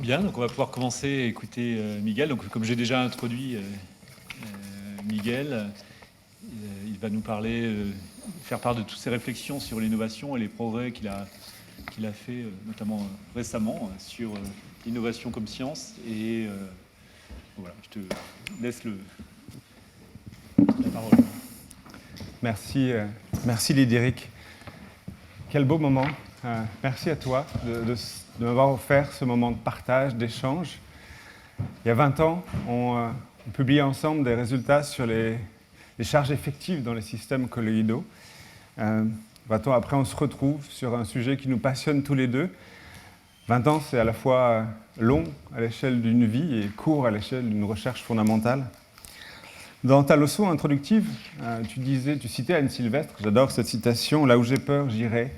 Bien, donc on va pouvoir commencer à écouter Miguel. Donc, comme j'ai déjà introduit Miguel, il va nous parler, faire part de toutes ses réflexions sur l'innovation et les progrès qu'il a fait, notamment récemment, sur l'innovation comme science. Et voilà, je te laisse la parole. Merci, merci Lydéric. Quel beau moment. Merci à toi de m'avoir offert ce moment de partage, d'échange. Il y a 20 ans, on publiait ensemble des résultats sur les charges effectives dans les systèmes colloïdaux. 20 ans après, on se retrouve sur un sujet qui nous passionne tous les deux. 20 ans, c'est à la fois long à l'échelle d'une vie et court à l'échelle d'une recherche fondamentale. Dans ta leçon introductive, tu citais Anne Sylvestre, j'adore cette citation, « Là où j'ai peur, j'irai ».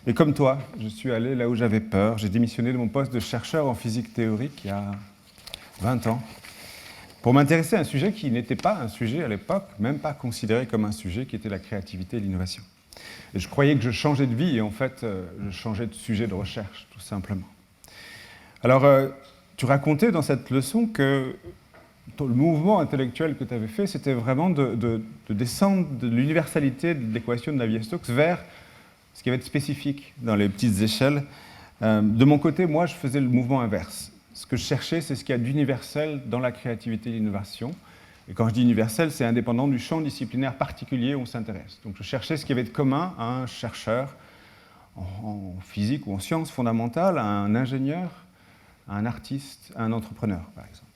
Et comme toi, je suis allé là où j'avais peur. J'ai démissionné de mon poste de chercheur en physique théorique il y a 20 ans pour m'intéresser à un sujet qui n'était pas un sujet à l'époque, même pas considéré comme un sujet, qui était la créativité et l'innovation. Et je croyais que je changeais de vie et en fait, je changeais de sujet de recherche, tout simplement. Alors, tu racontais dans cette leçon que le mouvement intellectuel que tu avais fait, c'était vraiment de descendre de l'universalité de l'équation de Navier-Stokes vers ce qui va être spécifique dans les petites échelles. De mon côté, moi, je faisais le mouvement inverse. Ce que je cherchais, c'est ce qu'il y a d'universel dans la créativité et l'innovation. Et quand je dis universel, c'est indépendant du champ disciplinaire particulier où on s'intéresse. Donc je cherchais ce qu'il y avait de commun à un chercheur en physique ou en sciences fondamentales, à un ingénieur, à un artiste, à un entrepreneur, par exemple.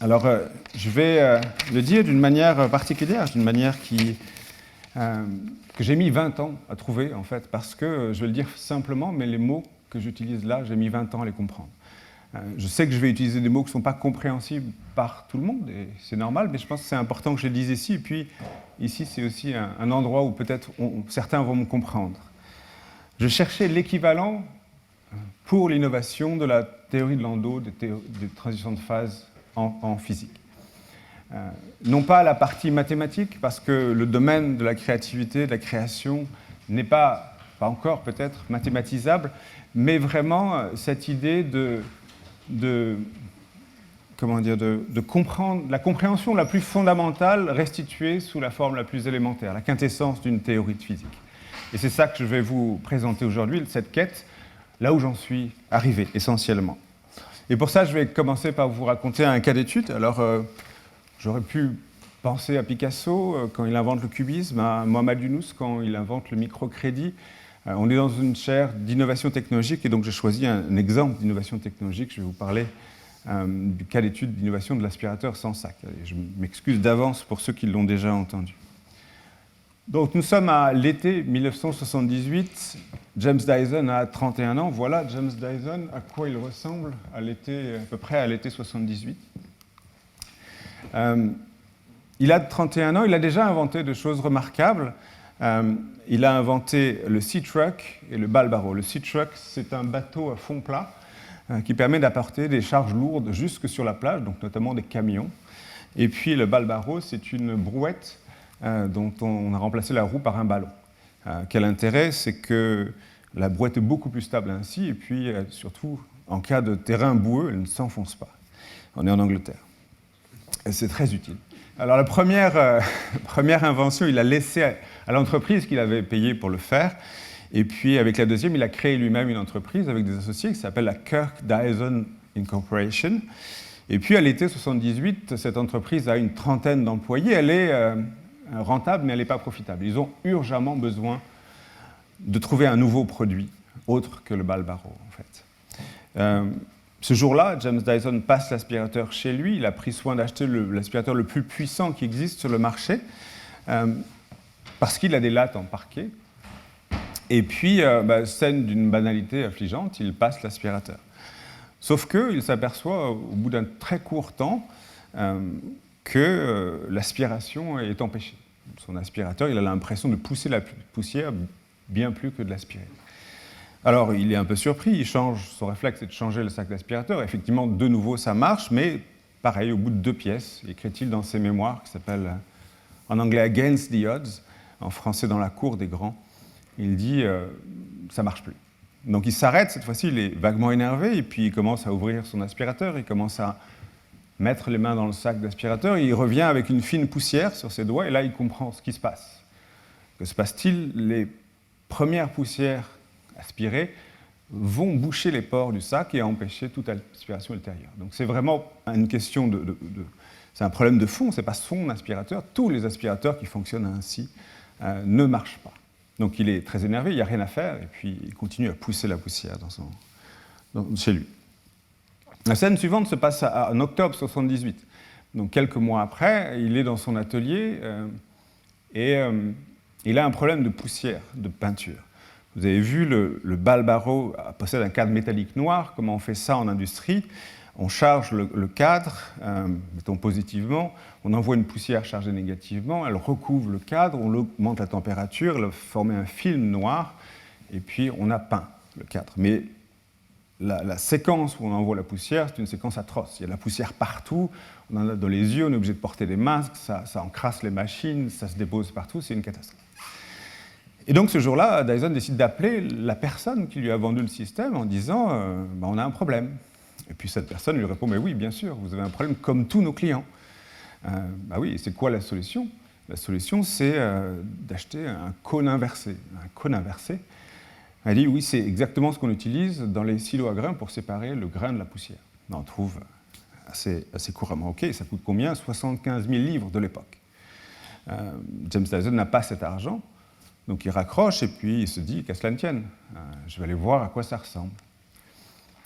Alors, je vais le dire d'une manière particulière, d'une manière que j'ai mis 20 ans à trouver, en fait, parce que, je vais le dire simplement, mais les mots que j'utilise là, j'ai mis 20 ans à les comprendre. Je sais que je vais utiliser des mots qui ne sont pas compréhensibles par tout le monde, et c'est normal, mais je pense que c'est important que je les dise ici. Et puis, ici, c'est aussi un endroit où peut-être certains vont me comprendre. Je cherchais l'équivalent pour l'innovation de la théorie de Landau, des transitions de phase en physique. Non pas la partie mathématique, parce que le domaine de la créativité, de la création, n'est pas encore peut-être mathématisable, mais vraiment cette idée de comprendre la compréhension la plus fondamentale restituée sous la forme la plus élémentaire, la quintessence d'une théorie de physique. Et c'est ça que je vais vous présenter aujourd'hui, cette quête, là où j'en suis arrivé, essentiellement. Et pour ça, je vais commencer par vous raconter un cas d'étude. Alors, j'aurais pu penser à Picasso quand il invente le cubisme, à Mohamed Younous quand il invente le microcrédit. On est dans une chaire d'innovation technologique et donc j'ai choisi un exemple d'innovation technologique. Je vais vous parler du cas d'étude d'innovation de l'aspirateur sans sac. Et je m'excuse d'avance pour ceux qui l'ont déjà entendu. Donc nous sommes à l'été 1978. James Dyson a 31 ans. Voilà James Dyson, à quoi il ressemble à peu près à l'été 78. Il a 31 ans, il a déjà inventé des choses remarquables. Il a inventé le Sea Truck et le Balbaro. Le Sea Truck, c'est un bateau à fond plat qui permet d'apporter des charges lourdes jusque sur la plage, donc notamment des camions. Et puis le Balbaro, c'est une brouette dont on a remplacé la roue par un ballon. Quel intérêt? C'est que la brouette est beaucoup plus stable ainsi, et puis surtout, en cas de terrain boueux, elle ne s'enfonce pas. On est en Angleterre. Et c'est très utile. Alors la première invention, il a laissé à l'entreprise qu'il avait payé pour le faire. Et puis avec la deuxième, il a créé lui-même une entreprise avec des associés qui s'appelle la Kirk Dyson Incorporation. Et puis à l'été 78, cette entreprise a une trentaine d'employés. Elle est rentable, mais elle n'est pas profitable. Ils ont urgemment besoin de trouver un nouveau produit, autre que le Balbaro, en fait. Ce jour-là, James Dyson passe l'aspirateur chez lui. Il a pris soin d'acheter l'aspirateur le plus puissant qui existe sur le marché parce qu'il a des lattes en parquet. Et puis, scène d'une banalité affligeante, il passe l'aspirateur. Sauf qu'il s'aperçoit, au bout d'un très court temps, que l'aspiration est empêchée. Son aspirateur, il a l'impression de pousser la poussière bien plus que de l'aspirer. Alors, il est un peu surpris, son réflexe est de changer le sac d'aspirateur. Effectivement, de nouveau, ça marche, mais pareil, au bout de 2 pièces, écrit-il dans ses mémoires, qui s'appelle en anglais « Against the Odds », en français « Dans la cour des grands », il dit « ça ne marche plus ». Donc il s'arrête, cette fois-ci, il est vaguement énervé, et puis il commence à ouvrir son aspirateur, il commence à mettre les mains dans le sac d'aspirateur, et il revient avec une fine poussière sur ses doigts, et là il comprend ce qui se passe. Que se passe-t-il? Les premières poussières aspirées vont boucher les pores du sac et empêcher toute aspiration ultérieure. Donc c'est vraiment une question c'est un problème de fond, ce n'est pas son aspirateur. Tous les aspirateurs qui fonctionnent ainsi ne marchent pas. Donc il est très énervé, il n'y a rien à faire, et puis il continue à pousser la poussière chez lui. La scène suivante se passe en octobre 1978. Donc quelques mois après, il est dans son atelier et il a un problème de poussière, de peinture. Vous avez vu, le Balbaro possède un cadre métallique noir. Comment on fait ça en industrie? On charge le cadre, mettons positivement, on envoie une poussière chargée négativement, elle recouvre le cadre, on augmente la température, elle forme un film noir, et puis on a peint le cadre. Mais la séquence où on envoie la poussière, c'est une séquence atroce. Il y a de la poussière partout, on en a dans les yeux, on est obligé de porter des masques, ça encrasse les machines, ça se dépose partout, c'est une catastrophe. Et donc ce jour-là, Dyson décide d'appeler la personne qui lui a vendu le système en disant on a un problème. Et puis cette personne lui répond mais oui, bien sûr, vous avez un problème comme tous nos clients. Oui, et c'est quoi la solution? La solution, c'est d'acheter un cône inversé. Un cône inversé, elle dit oui, c'est exactement ce qu'on utilise dans les silos à grains pour séparer le grain de la poussière. On en trouve assez couramment. Ok, ça coûte combien? 75 000 livres de l'époque. James Dyson n'a pas cet argent. Donc il raccroche et puis il se dit qu'à cela ne tienne, je vais aller voir à quoi ça ressemble.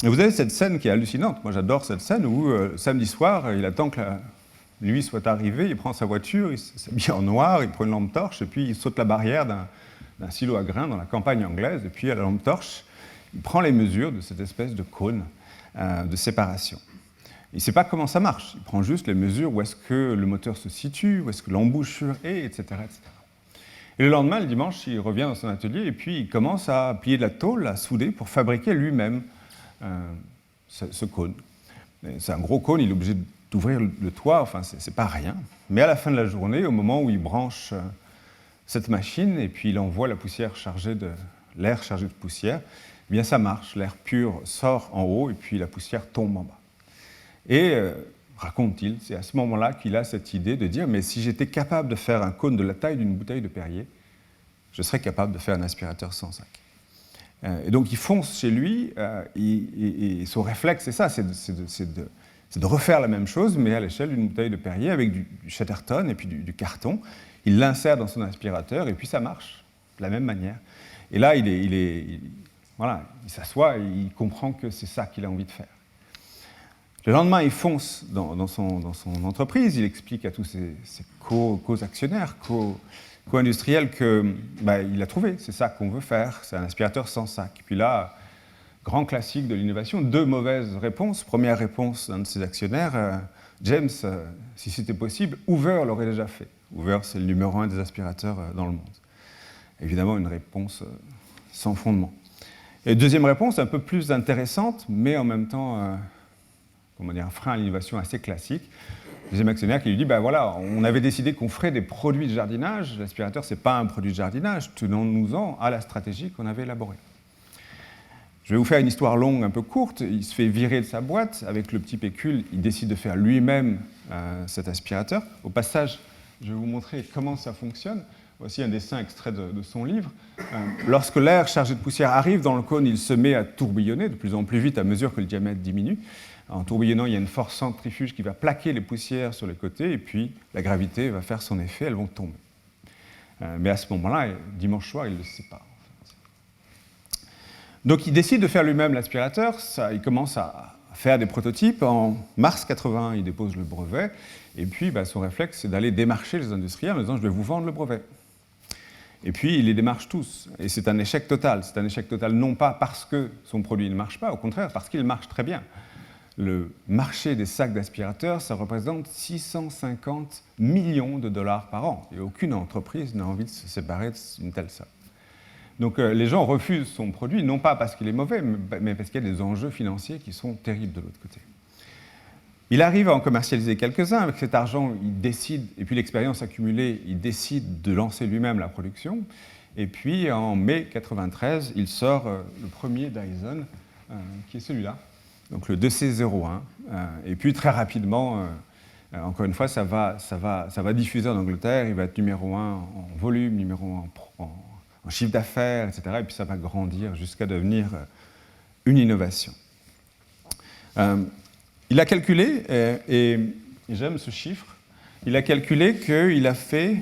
Et vous avez cette scène qui est hallucinante. Moi j'adore cette scène où samedi soir, il attend que lui soit arrivé, il prend sa voiture, il s'habille en noir, il prend une lampe torche et puis il saute la barrière d'un silo à grains dans la campagne anglaise et puis à la lampe torche, il prend les mesures de cette espèce de cône de séparation. Il ne sait pas comment ça marche, il prend juste les mesures, où est-ce que le moteur se situe, où est-ce que l'embouchure est, etc., etc. Et le lendemain, le dimanche, il revient dans son atelier et puis il commence à plier de la tôle, à souder pour fabriquer lui-même ce cône. C'est un gros cône, il est obligé d'ouvrir le toit, enfin, c'est pas rien. Mais à la fin de la journée, au moment où il branche cette machine et puis il envoie la poussière l'air chargé de poussière, eh bien ça marche, l'air pur sort en haut et puis la poussière tombe en bas. Et raconte-t-il, c'est à ce moment-là qu'il a cette idée de dire « mais si j'étais capable de faire un cône de la taille d'une bouteille de Perrier, je serais capable de faire un aspirateur sans sac. » Et donc il fonce chez lui, et son réflexe, c'est ça, c'est de refaire la même chose, mais à l'échelle d'une bouteille de Perrier avec du Chatterton et puis du carton. Il l'insère dans son aspirateur et puis ça marche de la même manière. Et là, il s'assoit et il comprend que c'est ça qu'il a envie de faire. Le lendemain, il fonce dans son entreprise, il explique à tous ses co-actionnaires, co-industriels qu'il a trouvé, c'est ça qu'on veut faire, c'est un aspirateur sans sac. Et puis là, grand classique de l'innovation, 2 mauvaises réponses. Première réponse d'un de ses actionnaires, James, si c'était possible, Hoover l'aurait déjà fait. Hoover, c'est le numéro 1 des aspirateurs dans le monde. Évidemment, une réponse sans fondement. Et deuxième réponse, un peu plus intéressante, mais en même temps... un frein à l'innovation assez classique. Deuxième actionnaire qui lui dit, on avait décidé qu'on ferait des produits de jardinage, l'aspirateur, ce n'est pas un produit de jardinage, tenons-nous-en à la stratégie qu'on avait élaborée. Je vais vous faire une histoire longue, un peu courte. Il se fait virer de sa boîte, avec le petit pécule, il décide de faire lui-même cet aspirateur. Au passage, je vais vous montrer comment ça fonctionne. Voici un dessin extrait de son livre. Lorsque l'air chargé de poussière arrive dans le cône, il se met à tourbillonner de plus en plus vite à mesure que le diamètre diminue. En tourbillonnant, il y a une force centrifuge qui va plaquer les poussières sur les côtés, et puis la gravité va faire son effet, elles vont tomber. Mais à ce moment-là, dimanche soir, il ne le sait pas. Donc il décide de faire lui-même l'aspirateur, il commence à faire des prototypes. En mars 81, il dépose le brevet, et puis son réflexe, c'est d'aller démarcher les industriels en disant « je vais vous vendre le brevet ». Et puis, il les démarche tous. Et c'est un échec total. C'est un échec total non pas parce que son produit ne marche pas, au contraire, parce qu'il marche très bien. Le marché des sacs d'aspirateurs, ça représente 650 millions de dollars par an. Et aucune entreprise n'a envie de se séparer d'une telle somme. Donc les gens refusent son produit, non pas parce qu'il est mauvais, mais parce qu'il y a des enjeux financiers qui sont terribles de l'autre côté. Il arrive à en commercialiser quelques-uns. Avec cet argent, il décide, et puis l'expérience accumulée, il décide de lancer lui-même la production. Et puis en mai 93, il sort le premier Dyson, qui est celui-là, donc le 2C01. Et puis très rapidement, encore une fois, ça va diffuser en Angleterre, il va être numéro 1 en volume, numéro 1 en chiffre d'affaires, etc. Et puis ça va grandir jusqu'à devenir une innovation. Il a calculé, et j'aime ce chiffre, il a calculé qu'il a fait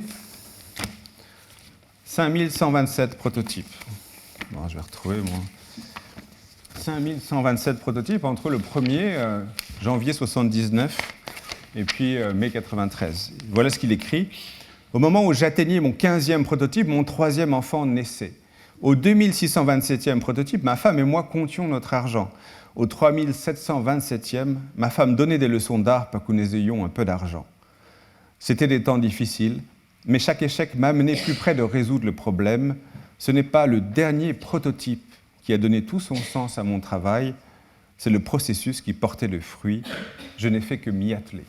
5127 prototypes. Bon, je vais retrouver moi. 5127 prototypes entre le 1er janvier 79 et puis mai 93. Voilà ce qu'il écrit. Au moment où j'atteignais mon 15e prototype, mon 3e enfant naissait. Au 2627e prototype, ma femme et moi comptions notre argent. Au 3727e, ma femme donnait des leçons d'art pour que nous ayons un peu d'argent. C'était des temps difficiles, mais chaque échec m'amenait plus près de résoudre le problème. Ce n'est pas le dernier prototype qui a donné tout son sens à mon travail, c'est le processus qui portait le fruit. Je n'ai fait que m'y atteler.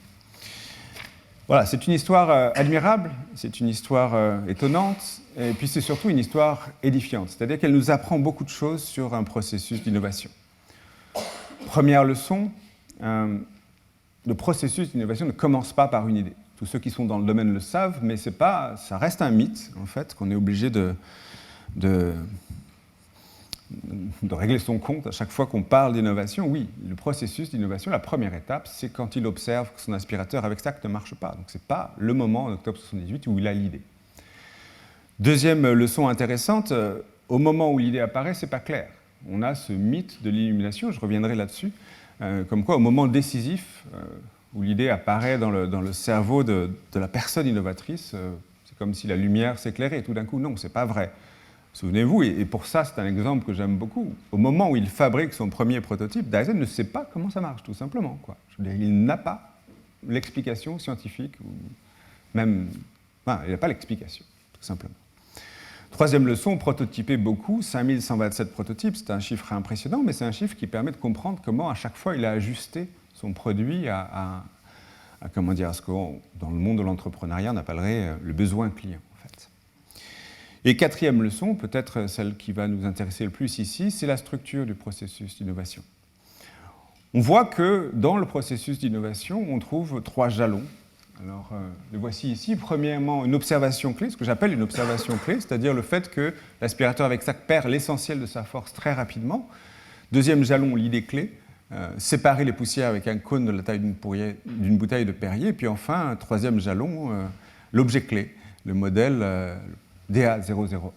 Voilà, c'est une histoire admirable, c'est une histoire étonnante, et puis c'est surtout une histoire édifiante, c'est-à-dire qu'elle nous apprend beaucoup de choses sur un processus d'innovation. Première leçon, le processus d'innovation ne commence pas par une idée. Tous ceux qui sont dans le domaine le savent, mais ça reste un mythe, en fait, qu'on est obligé de régler son compte à chaque fois qu'on parle d'innovation. Oui, le processus d'innovation, la première étape, c'est quand il observe que son aspirateur avec sac ne marche pas. Donc ce n'est pas le moment, en octobre 78, où il a l'idée. Deuxième leçon intéressante, au moment où l'idée apparaît, ce n'est pas clair. On a ce mythe de l'illumination, je reviendrai là-dessus, comme quoi au moment décisif, où l'idée apparaît dans le cerveau de la personne innovatrice, c'est comme si la lumière s'éclairait, et tout d'un coup, non, ce n'est pas vrai. Souvenez-vous, et pour ça, c'est un exemple que j'aime beaucoup, au moment où il fabrique son premier prototype, Dyson ne sait pas comment ça marche, tout simplement, quoi. Je veux dire, il n'a pas l'explication scientifique, ou même, enfin, il n'a pas l'explication, tout simplement. Troisième leçon, prototyper beaucoup, 5127 prototypes, c'est un chiffre impressionnant, mais c'est un chiffre qui permet de comprendre comment, à chaque fois, il a ajusté son produit à comment dire, à ce qu'on, dans le monde de l'entrepreneuriat, on appellerait le besoin client, en fait. Et quatrième leçon, peut-être celle qui va nous intéresser le plus ici, c'est la structure du processus d'innovation. On voit que dans le processus d'innovation, on trouve 3 jalons. Alors, le voici ici. Premièrement, une observation clé, ce que j'appelle une observation clé, c'est-à-dire le fait que l'aspirateur avec sac perd l'essentiel de sa force très rapidement. Deuxième jalon, l'idée clé, séparer les poussières avec un cône de la taille d'une bouteille de Perrier. Et puis enfin, un troisième jalon, l'objet clé, le modèle DA001.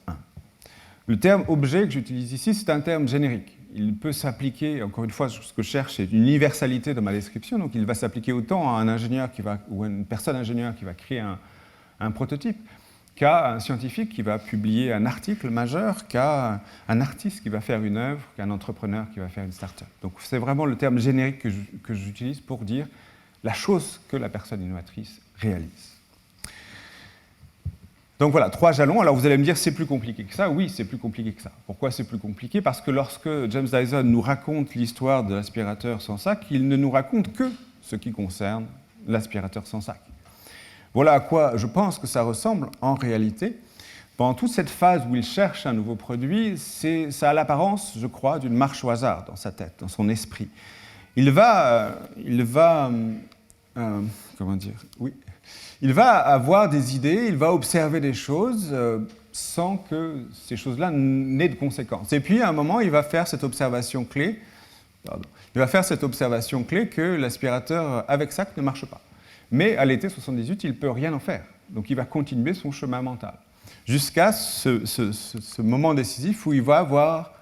Le terme objet que j'utilise ici, c'est un terme générique. Il peut s'appliquer, encore une fois, ce que je cherche, c'est une universalité dans ma description, donc il va s'appliquer autant à un ingénieur ou à une personne ingénieure qui va créer un prototype, qu'à un scientifique qui va publier un article majeur, qu'à un artiste qui va faire une œuvre, qu'à un entrepreneur qui va faire une start-up. Donc c'est vraiment le terme générique que j'utilise pour dire la chose que la personne innovatrice réalise. Donc voilà, 3 jalons. Alors vous allez me dire, c'est plus compliqué que ça. Oui, c'est plus compliqué que ça. Pourquoi c'est plus compliqué? Parce que lorsque James Dyson nous raconte l'histoire de l'aspirateur sans sac, il ne nous raconte que ce qui concerne l'aspirateur sans sac. Voilà à quoi je pense que ça ressemble en réalité. Pendant toute cette phase où il cherche un nouveau produit, ça a l'apparence, je crois, d'une marche au hasard dans sa tête, dans son esprit. Il va avoir des idées, il va observer des choses sans que ces choses-là n'aient de conséquences. Et puis, à un moment, il va faire cette observation clé, que l'aspirateur avec sac ne marche pas. Mais à l'été 78, il ne peut rien en faire. Donc, il va continuer son chemin mental. Jusqu'à ce moment décisif où il va avoir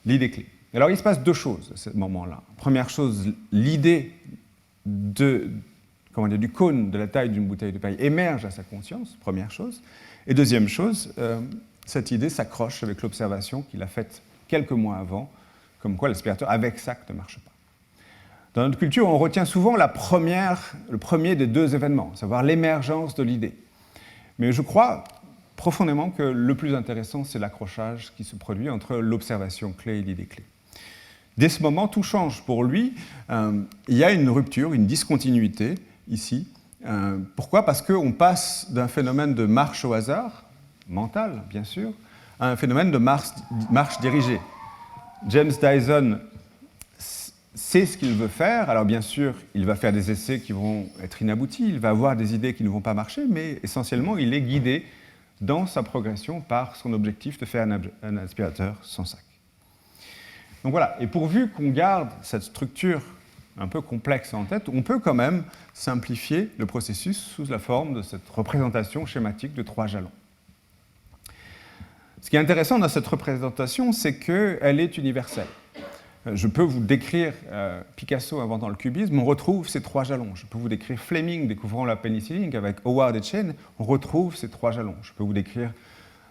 l'idée clé. Alors, il se passe 2 choses à ce moment-là. Première chose, l'idée du cône de la taille d'une bouteille de paille émerge à sa conscience, première chose. Et deuxième chose, cette idée s'accroche avec l'observation qu'il a faite quelques mois avant, comme quoi l'aspirateur avec sac ne marche pas. Dans notre culture, on retient souvent le premier des 2 événements, à savoir l'émergence de l'idée. Mais je crois profondément que le plus intéressant, c'est l'accrochage qui se produit entre l'observation clé et l'idée clé. Dès ce moment, tout change pour lui. Il y a une rupture, une discontinuité ici. Pourquoi? Parce qu'on passe d'un phénomène de marche au hasard mentale, bien sûr, à un phénomène de marche dirigée. James Dyson sait ce qu'il veut faire. Alors bien sûr, il va faire des essais qui vont être inaboutis, il va avoir des idées qui ne vont pas marcher, mais essentiellement, il est guidé dans sa progression par son objectif de faire un aspirateur sans sac. Donc voilà, et pourvu qu'on garde cette structure un peu complexe en tête, on peut quand même simplifier le processus sous la forme de cette représentation schématique de 3 jalons. Ce qui est intéressant dans cette représentation, c'est qu'elle est universelle. Je peux vous décrire Picasso inventant le cubisme, on retrouve ces 3 jalons. Je peux vous décrire Fleming découvrant la pénicilline avec Howard et Chen, on retrouve ces 3 jalons. Je peux vous décrire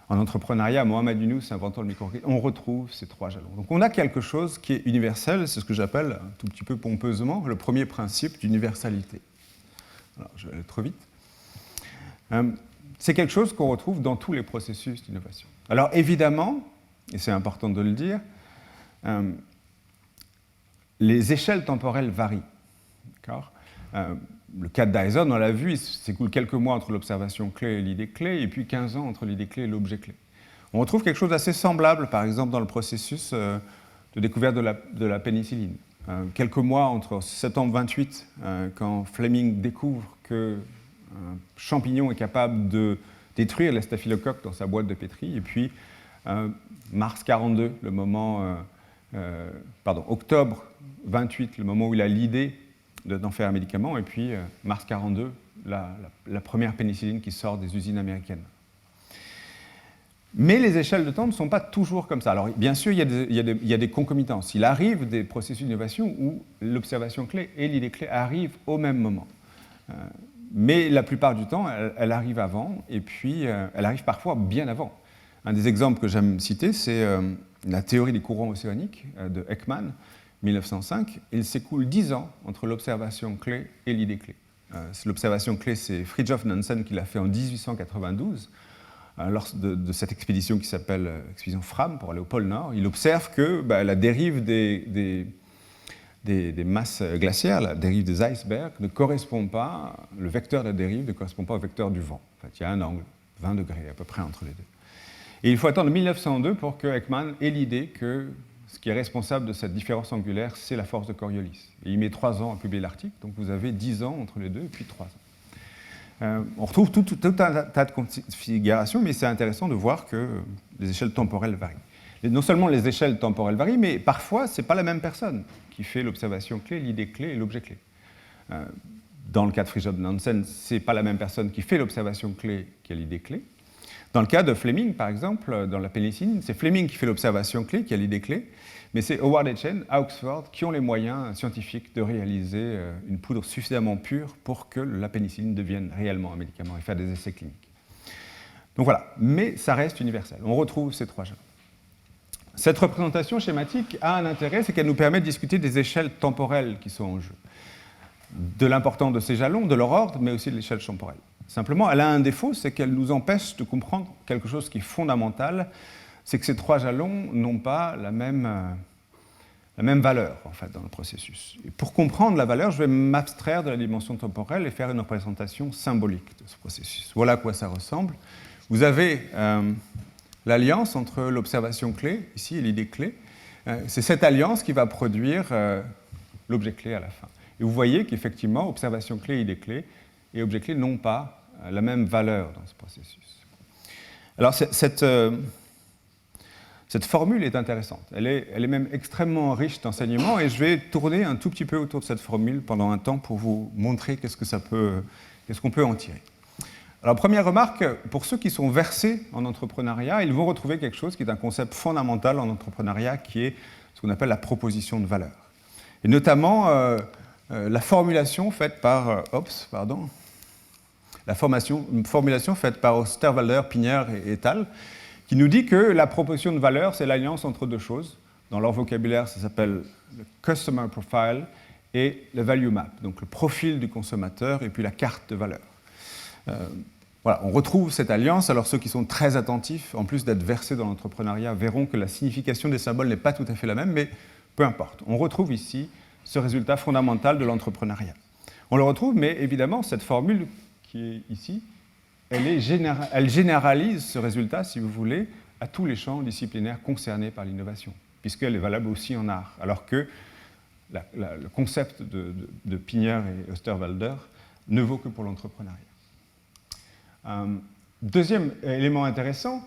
en entrepreneuriat Mohamed Yunus inventant le microcrédit, on retrouve ces 3 jalons. Donc on a quelque chose qui est universel, c'est ce que j'appelle un tout petit peu pompeusement le premier principe d'universalité. Alors je vais aller trop vite. C'est quelque chose qu'on retrouve dans tous les processus d'innovation. Alors évidemment, et c'est important de le dire, les échelles temporelles varient. Le cas de Dyson, on l'a vu, il s'écoule quelques mois entre l'observation clé et l'idée clé, et puis 15 ans entre l'idée clé et l'objet clé. On retrouve quelque chose d'assez semblable, par exemple, dans le processus de découverte de la pénicilline. Quelques mois entre septembre 28, quand Fleming découvre qu'un champignon est capable de détruire les staphylocoques dans sa boîte de pétri, et puis mars 42, octobre 28, le moment où il a l'idée d'en faire un médicament, et puis mars 42, la première pénicilline qui sort des usines américaines. Mais les échelles de temps ne sont pas toujours comme ça. Alors bien sûr, il y a des concomitances. Il arrive des processus d'innovation où l'observation clé et l'idée clé arrivent au même moment. Mais la plupart du temps, elle arrive avant, et puis elle arrive parfois bien avant. Un des exemples que j'aime citer, c'est la théorie des courants océaniques de Ekman, 1905. Il s'écoule 10 ans entre l'observation clé et l'idée clé. L'observation clé, c'est Fridtjof Nansen qui l'a fait en 1892, lors de cette expédition qui s'appelle l'expédition Fram pour aller au pôle Nord. Il observe que la dérive des masses glaciaires, la dérive des icebergs, ne correspond pas, le vecteur de la dérive ne correspond pas au vecteur du vent. En fait, il y a un angle, 20 degrés à peu près entre les deux. Et il faut attendre 1902 pour que Ekman ait l'idée que ce qui est responsable de cette différence angulaire, c'est la force de Coriolis. Et il met 3 ans à publier l'article, donc vous avez 10 ans entre les deux, et puis 3 ans. On retrouve tout un tas de configurations, mais c'est intéressant de voir que les échelles temporelles varient. Non seulement les échelles temporelles varient, mais parfois, ce n'est pas la même personne qui fait l'observation clé, l'idée clé et l'objet clé. Dans le cas de Fridtjof Nansen, ce n'est pas la même personne qui fait l'observation clé qui a l'idée clé. Dans le cas de Fleming, par exemple, dans la pénicilline, c'est Fleming qui fait l'observation clé, qui a l'idée clé, mais c'est Howard et Chen, à Oxford, qui ont les moyens scientifiques de réaliser une poudre suffisamment pure pour que la pénicilline devienne réellement un médicament et faire des essais cliniques. Donc voilà, mais ça reste universel. On retrouve ces 3 jalons. Cette représentation schématique a un intérêt, c'est qu'elle nous permet de discuter des échelles temporelles qui sont en jeu, de l'importance de ces jalons, de leur ordre, mais aussi de l'échelle temporelle. Simplement, elle a un défaut, c'est qu'elle nous empêche de comprendre quelque chose qui est fondamental, c'est que ces 3 jalons n'ont pas la même valeur, en fait, dans le processus. Et pour comprendre la valeur, je vais m'abstraire de la dimension temporelle et faire une représentation symbolique de ce processus. Voilà à quoi ça ressemble. Vous avez l'alliance entre l'observation clé, ici, et l'idée clé. C'est cette alliance qui va produire l'objet clé à la fin. Et vous voyez qu'effectivement, observation clé, idée clé et objet clé n'ont pas la même valeur dans ce processus. Alors, cette formule est intéressante. Elle est même extrêmement riche d'enseignements, et je vais tourner un tout petit peu autour de cette formule pendant un temps pour vous montrer qu'est-ce qu'on peut en tirer. Alors, première remarque, pour ceux qui sont versés en entrepreneuriat, ils vont retrouver quelque chose qui est un concept fondamental en entrepreneuriat, qui est ce qu'on appelle la proposition de valeur. Et notamment, la formulation faite par une formulation faite par Osterwalder, Pigner et al., qui nous dit que la proposition de valeur, c'est l'alliance entre 2 choses. Dans leur vocabulaire, ça s'appelle le Customer Profile et le Value Map, donc le profil du consommateur et puis la carte de valeur. Voilà, on retrouve cette alliance. Alors ceux qui sont très attentifs, en plus d'être versés dans l'entrepreneuriat, verront que la signification des symboles n'est pas tout à fait la même, mais peu importe. On retrouve ici ce résultat fondamental de l'entrepreneuriat. On le retrouve, mais évidemment, cette formule qui est ici elle généralise ce résultat, si vous voulez, à tous les champs disciplinaires concernés par l'innovation, puisqu'elle est valable aussi en art, alors que le concept de Pigneur et Osterwalder ne vaut que pour l'entrepreneuriat. Deuxième élément intéressant,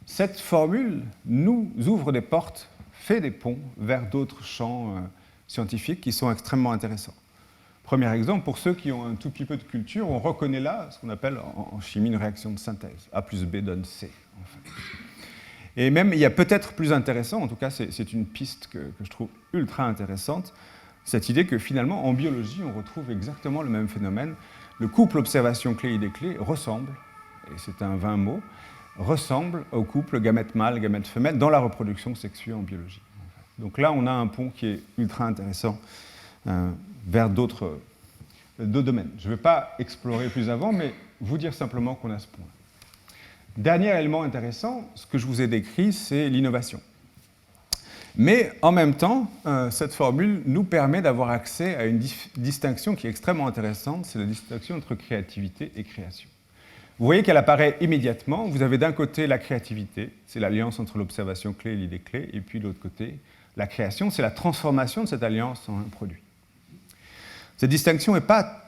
cette formule nous ouvre des portes, fait des ponts vers d'autres champs scientifiques qui sont extrêmement intéressants. Premier exemple, pour ceux qui ont un tout petit peu de culture, on reconnaît là ce qu'on appelle en chimie une réaction de synthèse. A plus B donne C, en fait. Et même, il y a peut-être plus intéressant, en tout cas c'est une piste que je trouve ultra intéressante, cette idée que finalement en biologie on retrouve exactement le même phénomène. Le couple observation-clé-idée-clé ressemble, et c'est un vain mot, ressemble au couple gamète mâle, gamète femelle dans la reproduction sexuée en biologie. Donc là on a un pont qui est ultra intéressant vers d'autres domaines. Je ne vais pas explorer plus avant, mais vous dire simplement qu'on a ce point. Dernier élément intéressant, ce que je vous ai décrit, c'est l'innovation. Mais en même temps, cette formule nous permet d'avoir accès à une distinction qui est extrêmement intéressante, c'est la distinction entre créativité et création. Vous voyez qu'elle apparaît immédiatement. Vous avez d'un côté la créativité, c'est l'alliance entre l'observation clé et l'idée clé, et puis de l'autre côté, la création, c'est la transformation de cette alliance en un produit. Cette distinction n'est pas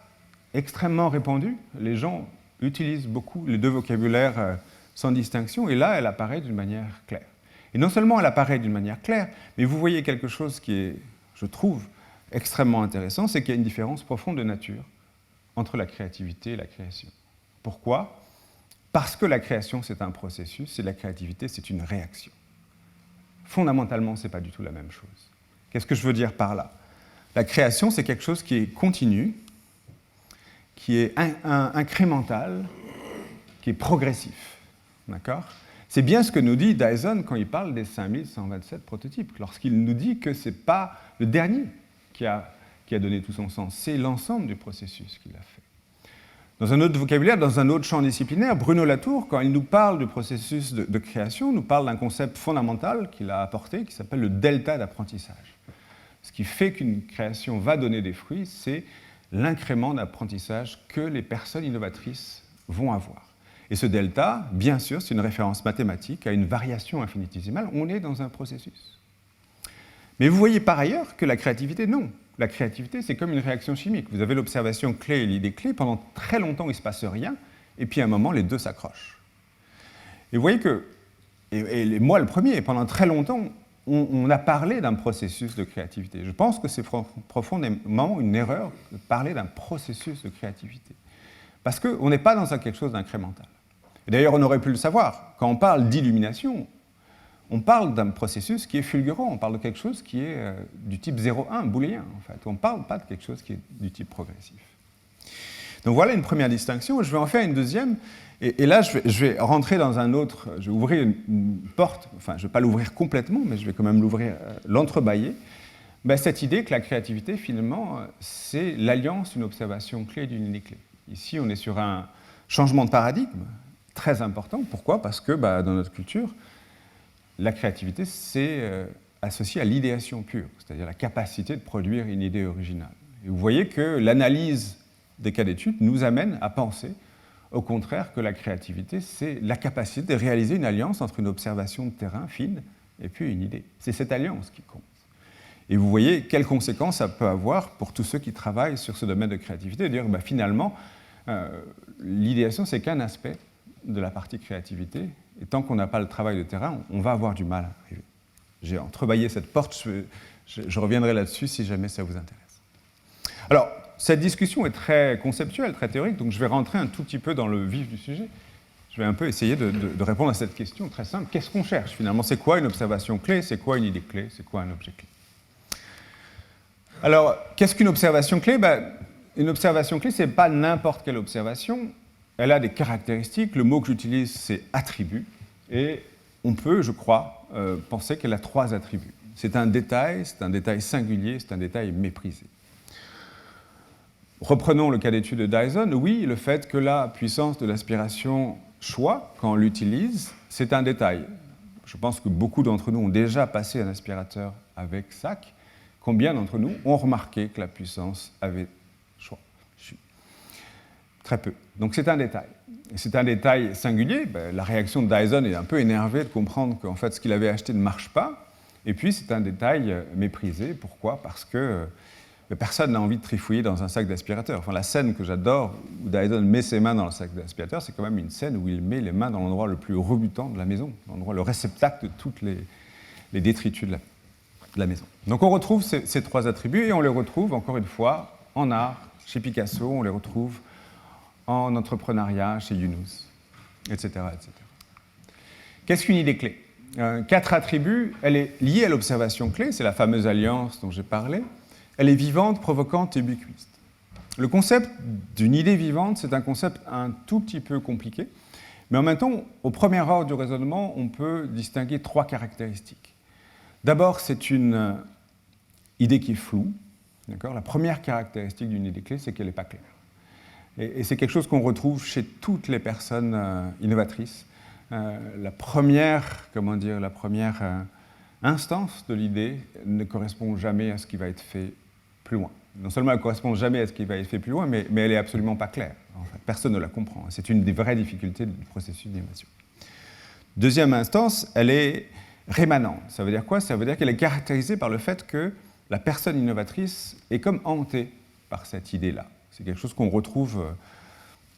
extrêmement répandue. Les gens utilisent beaucoup les deux vocabulaires sans distinction, et là, elle apparaît d'une manière claire. Et non seulement elle apparaît d'une manière claire, mais vous voyez quelque chose qui est, je trouve, extrêmement intéressant, c'est qu'il y a une différence profonde de nature entre la créativité et la création. Pourquoi ? Parce que la création, c'est un processus, et la créativité, c'est une réaction. Fondamentalement, ce n'est pas du tout la même chose. Qu'est-ce que je veux dire par là ? La création, c'est quelque chose qui est continu, qui est incrémental, qui est progressif. D'accord ? C'est bien ce que nous dit Dyson quand il parle des 5127 prototypes, lorsqu'il nous dit que ce n'est pas le dernier qui a donné tout son sens, c'est l'ensemble du processus qu'il a fait. Dans un autre vocabulaire, dans un autre champ disciplinaire, Bruno Latour, quand il nous parle du processus de création, nous parle d'un concept fondamental qu'il a apporté, qui s'appelle le delta d'apprentissage. Ce qui fait qu'une création va donner des fruits, c'est l'incrément d'apprentissage que les personnes innovatrices vont avoir. Et ce delta, bien sûr, c'est une référence mathématique à une variation infinitésimale. On est dans un processus. Mais vous voyez par ailleurs que la créativité, non. La créativité, c'est comme une réaction chimique. Vous avez l'observation clé et l'idée clé. Pendant très longtemps, il ne se passe rien. Et puis à un moment, les deux s'accrochent. Et vous voyez que, et moi le premier, pendant très longtemps, on a parlé d'un processus de créativité. Je pense que c'est profondément une erreur de parler d'un processus de créativité. Parce qu'on n'est pas dans quelque chose d'incrémental. Et d'ailleurs, on aurait pu le savoir. Quand on parle d'illumination, on parle d'un processus qui est fulgurant. On parle de quelque chose qui est du type 0,1, booléen, en fait. On ne parle pas de quelque chose qui est du type progressif. Donc voilà une première distinction. Je vais en faire une deuxième. Et là, je vais rentrer dans un autre... Je vais ouvrir une porte. Enfin, je ne vais pas l'ouvrir complètement, mais je vais quand même l'ouvrir, l'entrebâiller. Ben, cette idée que la créativité, finalement, c'est l'alliance d'une observation clé et d'une idée clé. Ici, on est sur un changement de paradigme très important. Pourquoi ? Parce que dans notre culture, la créativité, c'est associé à l'idéation pure, c'est-à-dire la capacité de produire une idée originale. Et vous voyez que l'analyse des cas d'étude nous amène à penser, au contraire, que la créativité, c'est la capacité de réaliser une alliance entre une observation de terrain fine et puis une idée. C'est cette alliance qui compte. Et vous voyez quelles conséquences ça peut avoir pour tous ceux qui travaillent sur ce domaine de créativité, de dire finalement, l'idéation, c'est qu'un aspect de la partie créativité, et tant qu'on n'a pas le travail de terrain, on va avoir du mal à arriver. J'ai entrebâillé cette porte, je reviendrai là-dessus si jamais ça vous intéresse. Alors, cette discussion est très conceptuelle, très théorique, donc je vais rentrer un tout petit peu dans le vif du sujet. Je vais un peu essayer de répondre à cette question très simple. Qu'est-ce qu'on cherche finalement ? C'est quoi une observation clé ? C'est quoi une idée clé ? C'est quoi un objet clé ? Alors, qu'est-ce qu'une observation clé ? Une observation clé, ce n'est pas n'importe quelle observation. Elle a des caractéristiques. Le mot que j'utilise, c'est attribut. Et on peut, je crois, penser qu'elle a 3 attributs. C'est un détail singulier, c'est un détail méprisé. Reprenons le cas d'étude de Dyson. Oui, le fait que la puissance de l'aspiration choix, quand on l'utilise, c'est un détail. Je pense que beaucoup d'entre nous ont déjà passé un aspirateur avec sac. Combien d'entre nous ont remarqué que la puissance avait choix ? Très peu. Donc c'est un détail. c'est un détail singulier. La réaction de Dyson est un peu énervée de comprendre qu'en fait, ce qu'il avait acheté ne marche pas. Et puis, c'est un détail méprisé. Pourquoi ? Parce que personne n'a envie de trifouiller dans un sac d'aspirateur. Enfin, la scène que j'adore, où Dyson met ses mains dans le sac d'aspirateur, c'est quand même une scène où il met les mains dans l'endroit le plus rebutant de la maison, l'endroit, le réceptacle de toutes les détritus de la maison. Donc on retrouve ces trois attributs, et on les retrouve, encore une fois, en art, chez Picasso, on les retrouve en entrepreneuriat, chez Yunus, etc. etc. Qu'est-ce qu'une idée clé ? 4 attributs, elle est liée à l'observation clé, c'est la fameuse alliance dont j'ai parlé. Elle est vivante, provocante et ubiquiste. Le concept d'une idée vivante, c'est un concept un tout petit peu compliqué, mais en même temps, au premier ordre du raisonnement, on peut distinguer 3 caractéristiques. D'abord, c'est une idée qui est floue. D'accord ? La première caractéristique d'une idée clé, c'est qu'elle n'est pas claire. Et c'est quelque chose qu'on retrouve chez toutes les personnes innovatrices. La première instance de l'idée ne correspond jamais à ce qui va être fait plus loin. Non seulement elle ne correspond jamais à ce qui va être fait plus loin, mais elle n'est absolument pas claire. En fait, personne ne la comprend. C'est une des vraies difficultés du processus d'innovation. Deuxième instance, elle est rémanente. Ça veut dire quoi ? Ça veut dire qu'elle est caractérisée par le fait que la personne innovatrice est comme hantée par cette idée-là. C'est quelque chose qu'on retrouve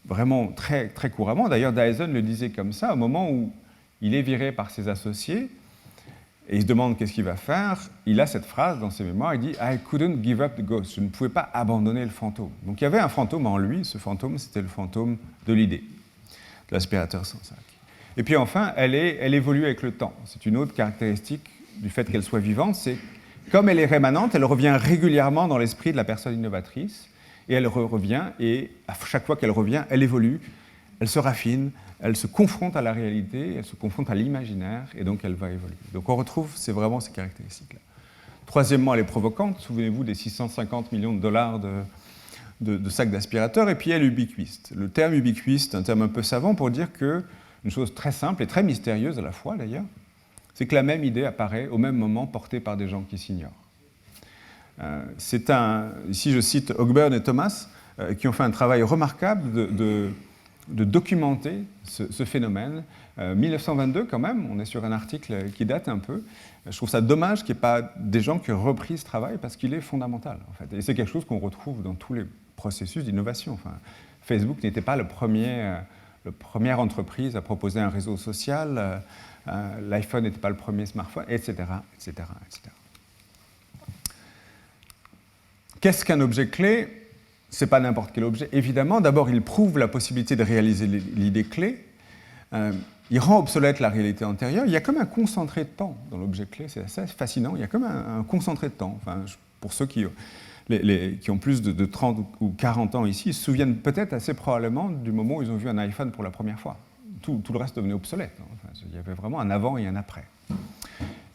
vraiment très, très couramment. D'ailleurs, Dyson le disait comme ça, au moment où il est viré par ses associés, et il se demande qu'est-ce qu'il va faire, il a cette phrase dans ses mémoires, il dit « I couldn't give up the ghost », je ne pouvais pas abandonner le fantôme. Donc il y avait un fantôme en lui, ce fantôme, c'était le fantôme de l'idée, de l'aspirateur sans sac. Et puis enfin, elle évolue avec le temps. C'est une autre caractéristique du fait qu'elle soit vivante, c'est comme elle est rémanente, elle revient régulièrement dans l'esprit de la personne innovatrice, et elle revient, et à chaque fois qu'elle revient, elle évolue, elle se raffine, elle se confronte à la réalité, elle se confronte à l'imaginaire, et donc elle va évoluer. Donc on retrouve, c'est vraiment ces caractéristiques-là. Troisièmement, elle est provocante. Souvenez-vous des 650 millions de dollars de sacs d'aspirateurs, et puis elle est ubiquiste. Le terme ubiquiste, un terme un peu savant pour dire qu'une chose très simple et très mystérieuse à la fois d'ailleurs, c'est que la même idée apparaît au même moment portée par des gens qui s'ignorent. Ici je cite Ogburn et Thomas, qui ont fait un travail remarquable de documenter ce phénomène. 1922 quand même, on est sur un article qui date un peu. Je trouve ça dommage qu'il n'y ait pas des gens qui aient repris ce travail parce qu'il est fondamental en fait. Et c'est quelque chose qu'on retrouve dans tous les processus d'innovation. Enfin, Facebook n'était pas la première entreprise à proposer un réseau social, l'iPhone n'était pas le premier smartphone, etc., etc., etc. Qu'est-ce qu'un objet clé ? Ce n'est pas n'importe quel objet. Évidemment, d'abord, il prouve la possibilité de réaliser l'idée clé. Il rend obsolète la réalité antérieure. Il y a comme un concentré de temps dans l'objet clé. C'est assez fascinant. Il y a comme un concentré de temps. Enfin, pour ceux qui ont plus de 30 ou 40 ans ici, ils se souviennent peut-être assez probablement du moment où ils ont vu un iPhone pour la première fois. Tout le reste devenait obsolète. Enfin, il y avait vraiment un avant et un après.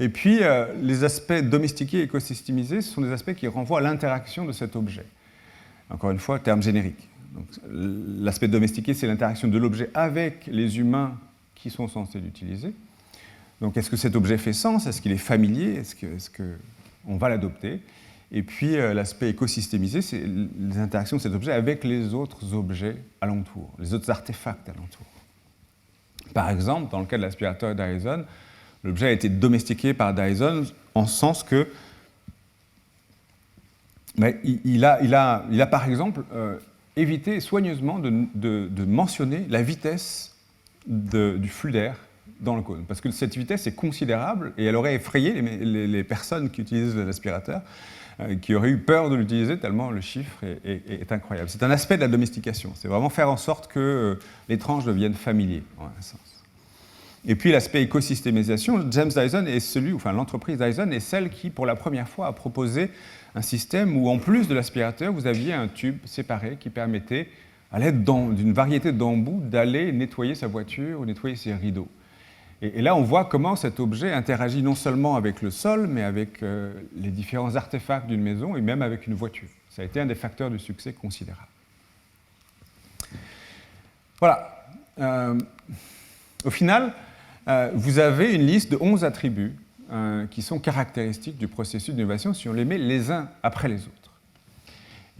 Et puis, les aspects domestiqués et écosystémisés, ce sont des aspects qui renvoient à l'interaction de cet objet. Encore une fois, terme générique. L'aspect domestiqué, c'est l'interaction de l'objet avec les humains qui sont censés l'utiliser. Donc, est-ce que cet objet fait sens ? Est-ce qu'il est familier ? Est-ce qu'on va l'adopter ? Et puis, l'aspect écosystémisé, c'est les interactions de cet objet avec les autres objets alentours, les autres artefacts alentours. Par exemple, dans le cas de l'aspirateur Dyson, l'objet a été domestiqué par Dyson en ce sens que il a par exemple évité soigneusement de mentionner la vitesse du flux d'air dans le cône. Parce que cette vitesse est considérable et elle aurait effrayé les personnes qui utilisent l'aspirateur, qui auraient eu peur de l'utiliser tellement le chiffre est incroyable. C'est un aspect de la domestication. C'est vraiment faire en sorte que l'étrange devienne familier, en un sens. Et puis l'aspect écosystémisation, James Dyson l'entreprise Dyson est celle qui, pour la première fois, a proposé un système où, en plus de l'aspirateur, vous aviez un tube séparé qui permettait, à l'aide d'une variété d'embouts, d'aller nettoyer sa voiture ou nettoyer ses rideaux. Et là, on voit comment cet objet interagit non seulement avec le sol, mais avec les différents artefacts d'une maison et même avec une voiture. Ça a été un des facteurs de succès considérables. Voilà. Au final, vous avez une liste de 11 attributs qui sont caractéristiques du processus d'innovation si on les met les uns après les autres.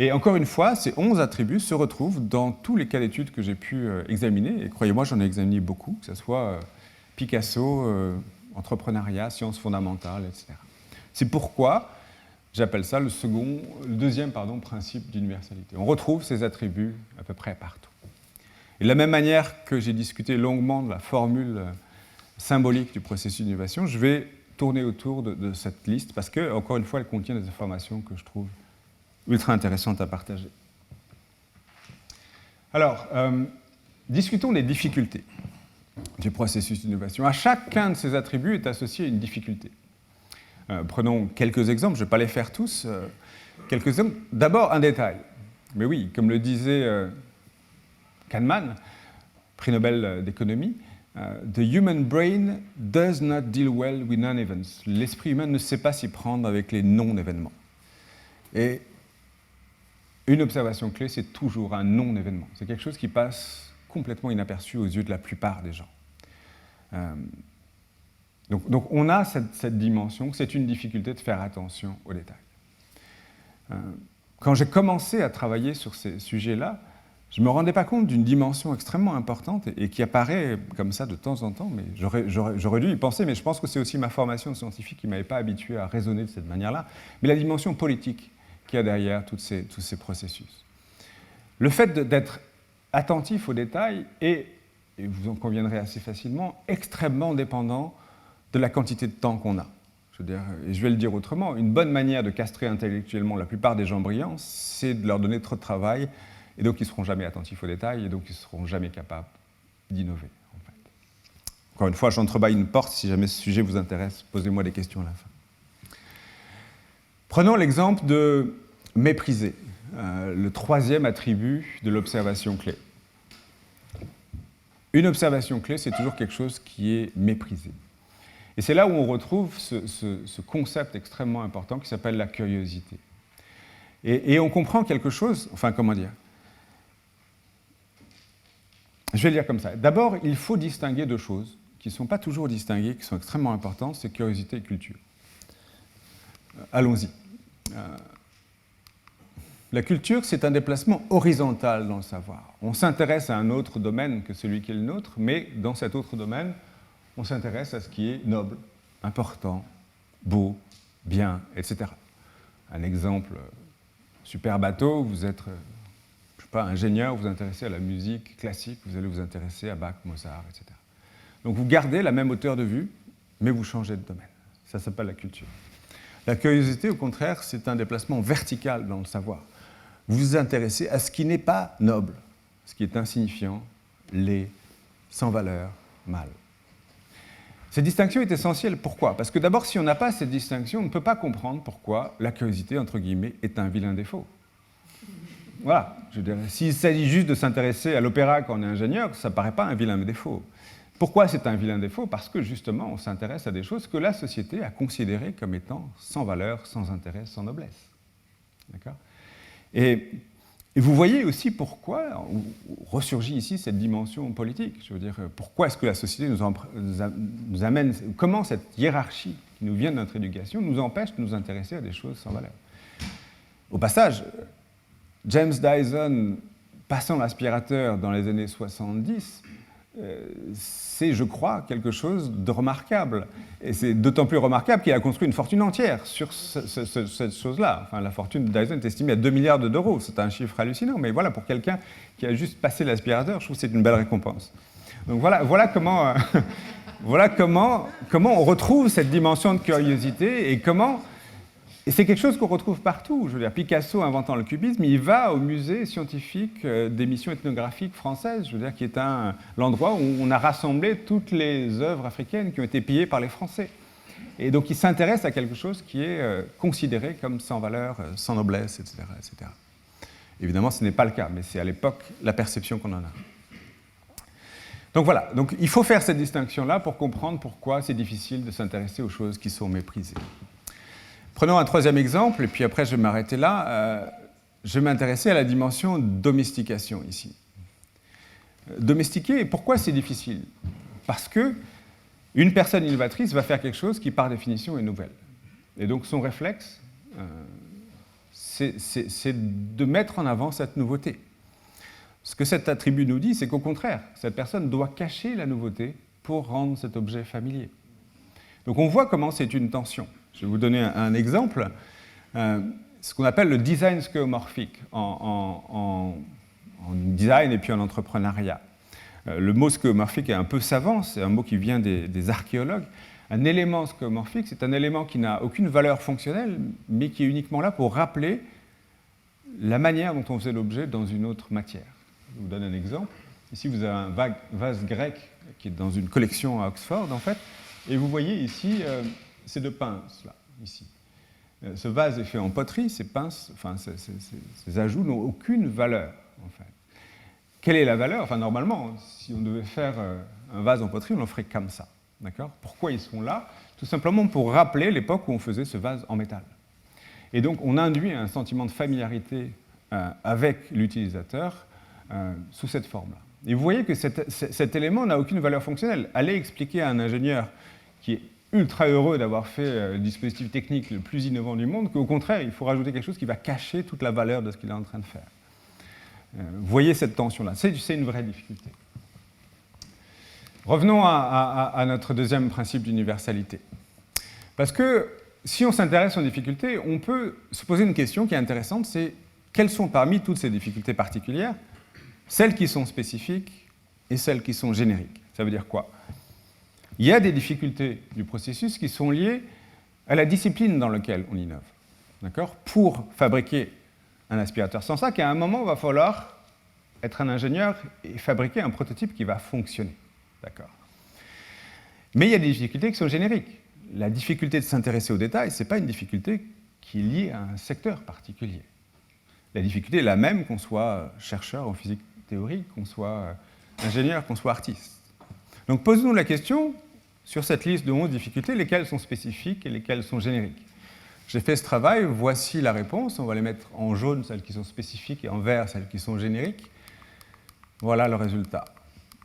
Et encore une fois, ces 11 attributs se retrouvent dans tous les cas d'études que j'ai pu examiner. Et croyez-moi, j'en ai examiné beaucoup, que ce soit Picasso, entrepreneuriat, sciences fondamentales, etc. C'est pourquoi j'appelle ça le deuxième principe d'universalité. On retrouve ces attributs à peu près partout. Et de la même manière que j'ai discuté longuement de la formule symbolique du processus d'innovation, je vais tourner autour de cette liste parce que, encore une fois, elle contient des informations que je trouve ultra intéressantes à partager. Alors, discutons des difficultés du processus d'innovation. À chacun de ces attributs est associée une difficulté. Prenons quelques exemples, je ne vais pas les faire tous. Quelques exemples. D'abord, un détail. Mais oui, comme le disait Kahneman, prix Nobel d'économie, The human brain does not deal well with non-events. L'esprit humain ne sait pas s'y prendre avec les non-événements. Et une observation clé, c'est toujours un non-événement. C'est quelque chose qui passe complètement inaperçu aux yeux de la plupart des gens. Donc on a cette dimension, c'est une difficulté de faire attention aux détails. Quand j'ai commencé à travailler sur ces sujets-là, je ne me rendais pas compte d'une dimension extrêmement importante et qui apparaît comme ça de temps en temps, mais j'aurais dû y penser, mais je pense que c'est aussi ma formation de scientifique qui ne m'avait pas habitué à raisonner de cette manière-là, mais la dimension politique qu'il y a derrière tous ces processus. Le fait d'être attentif aux détails est, et vous en conviendrez assez facilement, extrêmement dépendant de la quantité de temps qu'on a. Et je vais le dire autrement, une bonne manière de castrer intellectuellement la plupart des gens brillants, c'est de leur donner trop de travail, et donc ils ne seront jamais attentifs aux détails, et donc ils ne seront jamais capables d'innover. En fait. Encore une fois, j'entrebâille une porte, si jamais ce sujet vous intéresse, posez-moi des questions à la fin. Prenons l'exemple de mépriser, le troisième attribut de l'observation clé. Une observation clé, c'est toujours quelque chose qui est méprisé. Et c'est là où on retrouve ce concept extrêmement important qui s'appelle la curiosité. Et on comprend quelque chose, enfin comment dire, je vais le dire comme ça. D'abord, il faut distinguer deux choses qui ne sont pas toujours distinguées, qui sont extrêmement importantes, c'est curiosité et culture. Allons-y. La culture, c'est un déplacement horizontal dans le savoir. On s'intéresse à un autre domaine que celui qui est le nôtre, mais dans cet autre domaine, on s'intéresse à ce qui est noble, important, beau, bien, etc. Un exemple, super bateau, vous êtes, je sais pas, ingénieur, vous vous intéressez à la musique classique, vous allez vous intéresser à Bach, Mozart, etc. Donc vous gardez la même hauteur de vue, mais vous changez de domaine. Ça s'appelle la culture. La curiosité, au contraire, c'est un déplacement vertical dans le savoir. Vous vous intéressez à ce qui n'est pas noble, ce qui est insignifiant, laid, sans valeur, mal. Cette distinction est essentielle. Pourquoi ? Parce que d'abord, si on n'a pas cette distinction, on ne peut pas comprendre pourquoi la curiosité, entre guillemets, est un vilain défaut. Voilà, je dirais. S'il s'agit juste de s'intéresser à l'opéra quand on est ingénieur, ça ne paraît pas un vilain défaut. Pourquoi c'est un vilain défaut ? Parce que justement, on s'intéresse à des choses que la société a considérées comme étant sans valeur, sans intérêt, sans noblesse. D'accord ? Et vous voyez aussi pourquoi ressurgit ici cette dimension politique. Je veux dire, pourquoi est-ce que la société nous amène, comment cette hiérarchie qui nous vient de notre éducation nous empêche de nous intéresser à des choses sans valeur. Au passage, James Dyson, passant l'aspirateur dans les années 70, c'est, je crois, quelque chose de remarquable. Et c'est d'autant plus remarquable qu'il a construit une fortune entière sur cette chose-là. Enfin, la fortune de Dyson est estimée à 2 milliards d'euros. C'est un chiffre hallucinant, mais voilà, pour quelqu'un qui a juste passé l'aspirateur, je trouve que c'est une belle récompense. Donc voilà comment on retrouve cette dimension de curiosité et c'est quelque chose qu'on retrouve partout. Je veux dire, Picasso inventant le cubisme, il va au musée scientifique des missions ethnographiques françaises, je veux dire, qui est l'endroit où on a rassemblé toutes les œuvres africaines qui ont été pillées par les Français. Et donc il s'intéresse à quelque chose qui est considéré comme sans valeur, sans noblesse, etc., etc. Évidemment, ce n'est pas le cas, mais c'est à l'époque la perception qu'on en a. Donc voilà, donc il faut faire cette distinction-là pour comprendre pourquoi c'est difficile de s'intéresser aux choses qui sont méprisées. Prenons un troisième exemple, et puis après je vais m'arrêter là. Je vais m'intéresser à la dimension domestication ici. Domestiquer, pourquoi c'est difficile ? Parce qu'une personne innovatrice va faire quelque chose qui par définition est nouvelle. Et donc son réflexe, c'est de mettre en avant cette nouveauté. Ce que cet attribut nous dit, c'est qu'au contraire, cette personne doit cacher la nouveauté pour rendre cet objet familier. Donc on voit comment c'est une tension. Je vais vous donner un exemple, ce qu'on appelle le design skeuomorphique en design et puis en entrepreneuriat. Le mot skeuomorphique est un peu savant, c'est un mot qui vient des archéologues. Un élément skeuomorphique, c'est un élément qui n'a aucune valeur fonctionnelle, mais qui est uniquement là pour rappeler la manière dont on faisait l'objet dans une autre matière. Je vous donne un exemple. Ici, vous avez un vase grec qui est dans une collection à Oxford, en fait, et vous voyez ici ces deux pinces, là, ici. Ce vase est fait en poterie, ces pinces, enfin, ces ajouts n'ont aucune valeur, en fait. Quelle est la valeur? Enfin, normalement, si on devait faire un vase en poterie, on le ferait comme ça. D'accord? Pourquoi ils sont là? Tout simplement pour rappeler l'époque où on faisait ce vase en métal. Et donc, on induit un sentiment de familiarité avec l'utilisateur sous cette forme-là. Et vous voyez que cet élément n'a aucune valeur fonctionnelle. Allez expliquer à un ingénieur qui est ultra heureux d'avoir fait le dispositif technique le plus innovant du monde qu'au contraire, il faut rajouter quelque chose qui va cacher toute la valeur de ce qu'il est en train de faire. Vous voyez cette tension-là. C'est une vraie difficulté. Revenons à notre deuxième principe d'universalité. Parce que si on s'intéresse aux difficultés, on peut se poser une question qui est intéressante, c'est quelles sont parmi toutes ces difficultés particulières celles qui sont spécifiques et celles qui sont génériques? Ça veut dire quoi? Il y a des difficultés du processus qui sont liées à la discipline dans laquelle on innove. D'accord? Pour fabriquer un aspirateur sans sac, à un moment, il va falloir être un ingénieur et fabriquer un prototype qui va fonctionner. D'accord? Mais il y a des difficultés qui sont génériques. La difficulté de s'intéresser aux détails, ce n'est pas une difficulté qui est liée à un secteur particulier. La difficulté est la même qu'on soit chercheur en physique théorique, qu'on soit ingénieur, qu'on soit artiste. Donc posons-nous la question, sur cette liste de 11 difficultés, lesquelles sont spécifiques et lesquelles sont génériques? J'ai fait ce travail, voici la réponse. On va les mettre en jaune, celles qui sont spécifiques, et en vert, celles qui sont génériques. Voilà le résultat.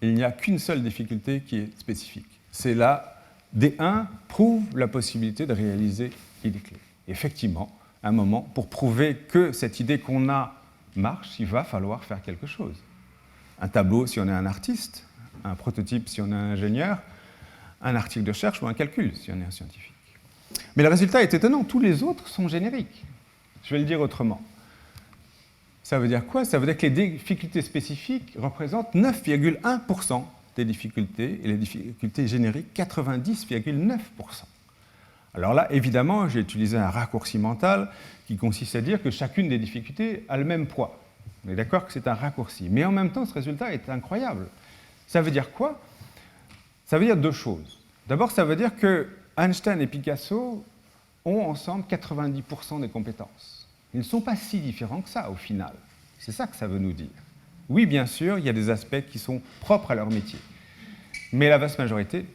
Il n'y a qu'une seule difficulté qui est spécifique. C'est la D1 prouve la possibilité de réaliser l'idée clé. Effectivement, à un moment, pour prouver que cette idée qu'on a marche, il va falloir faire quelque chose. Un tableau si on est un artiste, un prototype si on est un ingénieur, un article de recherche ou un calcul si on est un scientifique. Mais le résultat est étonnant, tous les autres sont génériques. Je vais le dire autrement. Ça veut dire quoi? Ça veut dire que les difficultés spécifiques représentent 9,1% des difficultés et les difficultés génériques 90,9%. Alors là, évidemment, j'ai utilisé un raccourci mental qui consiste à dire que chacune des difficultés a le même poids. On est d'accord que c'est un raccourci. Mais en même temps, ce résultat est incroyable. Ça veut dire quoi? Ça veut dire deux choses. D'abord, ça veut dire que Einstein et Picasso ont ensemble 90% des compétences. Ils ne sont pas si différents que ça, au final. C'est ça que ça veut nous dire. Oui, bien sûr, il y a des aspects qui sont propres à leur métier. Mais la vaste majorité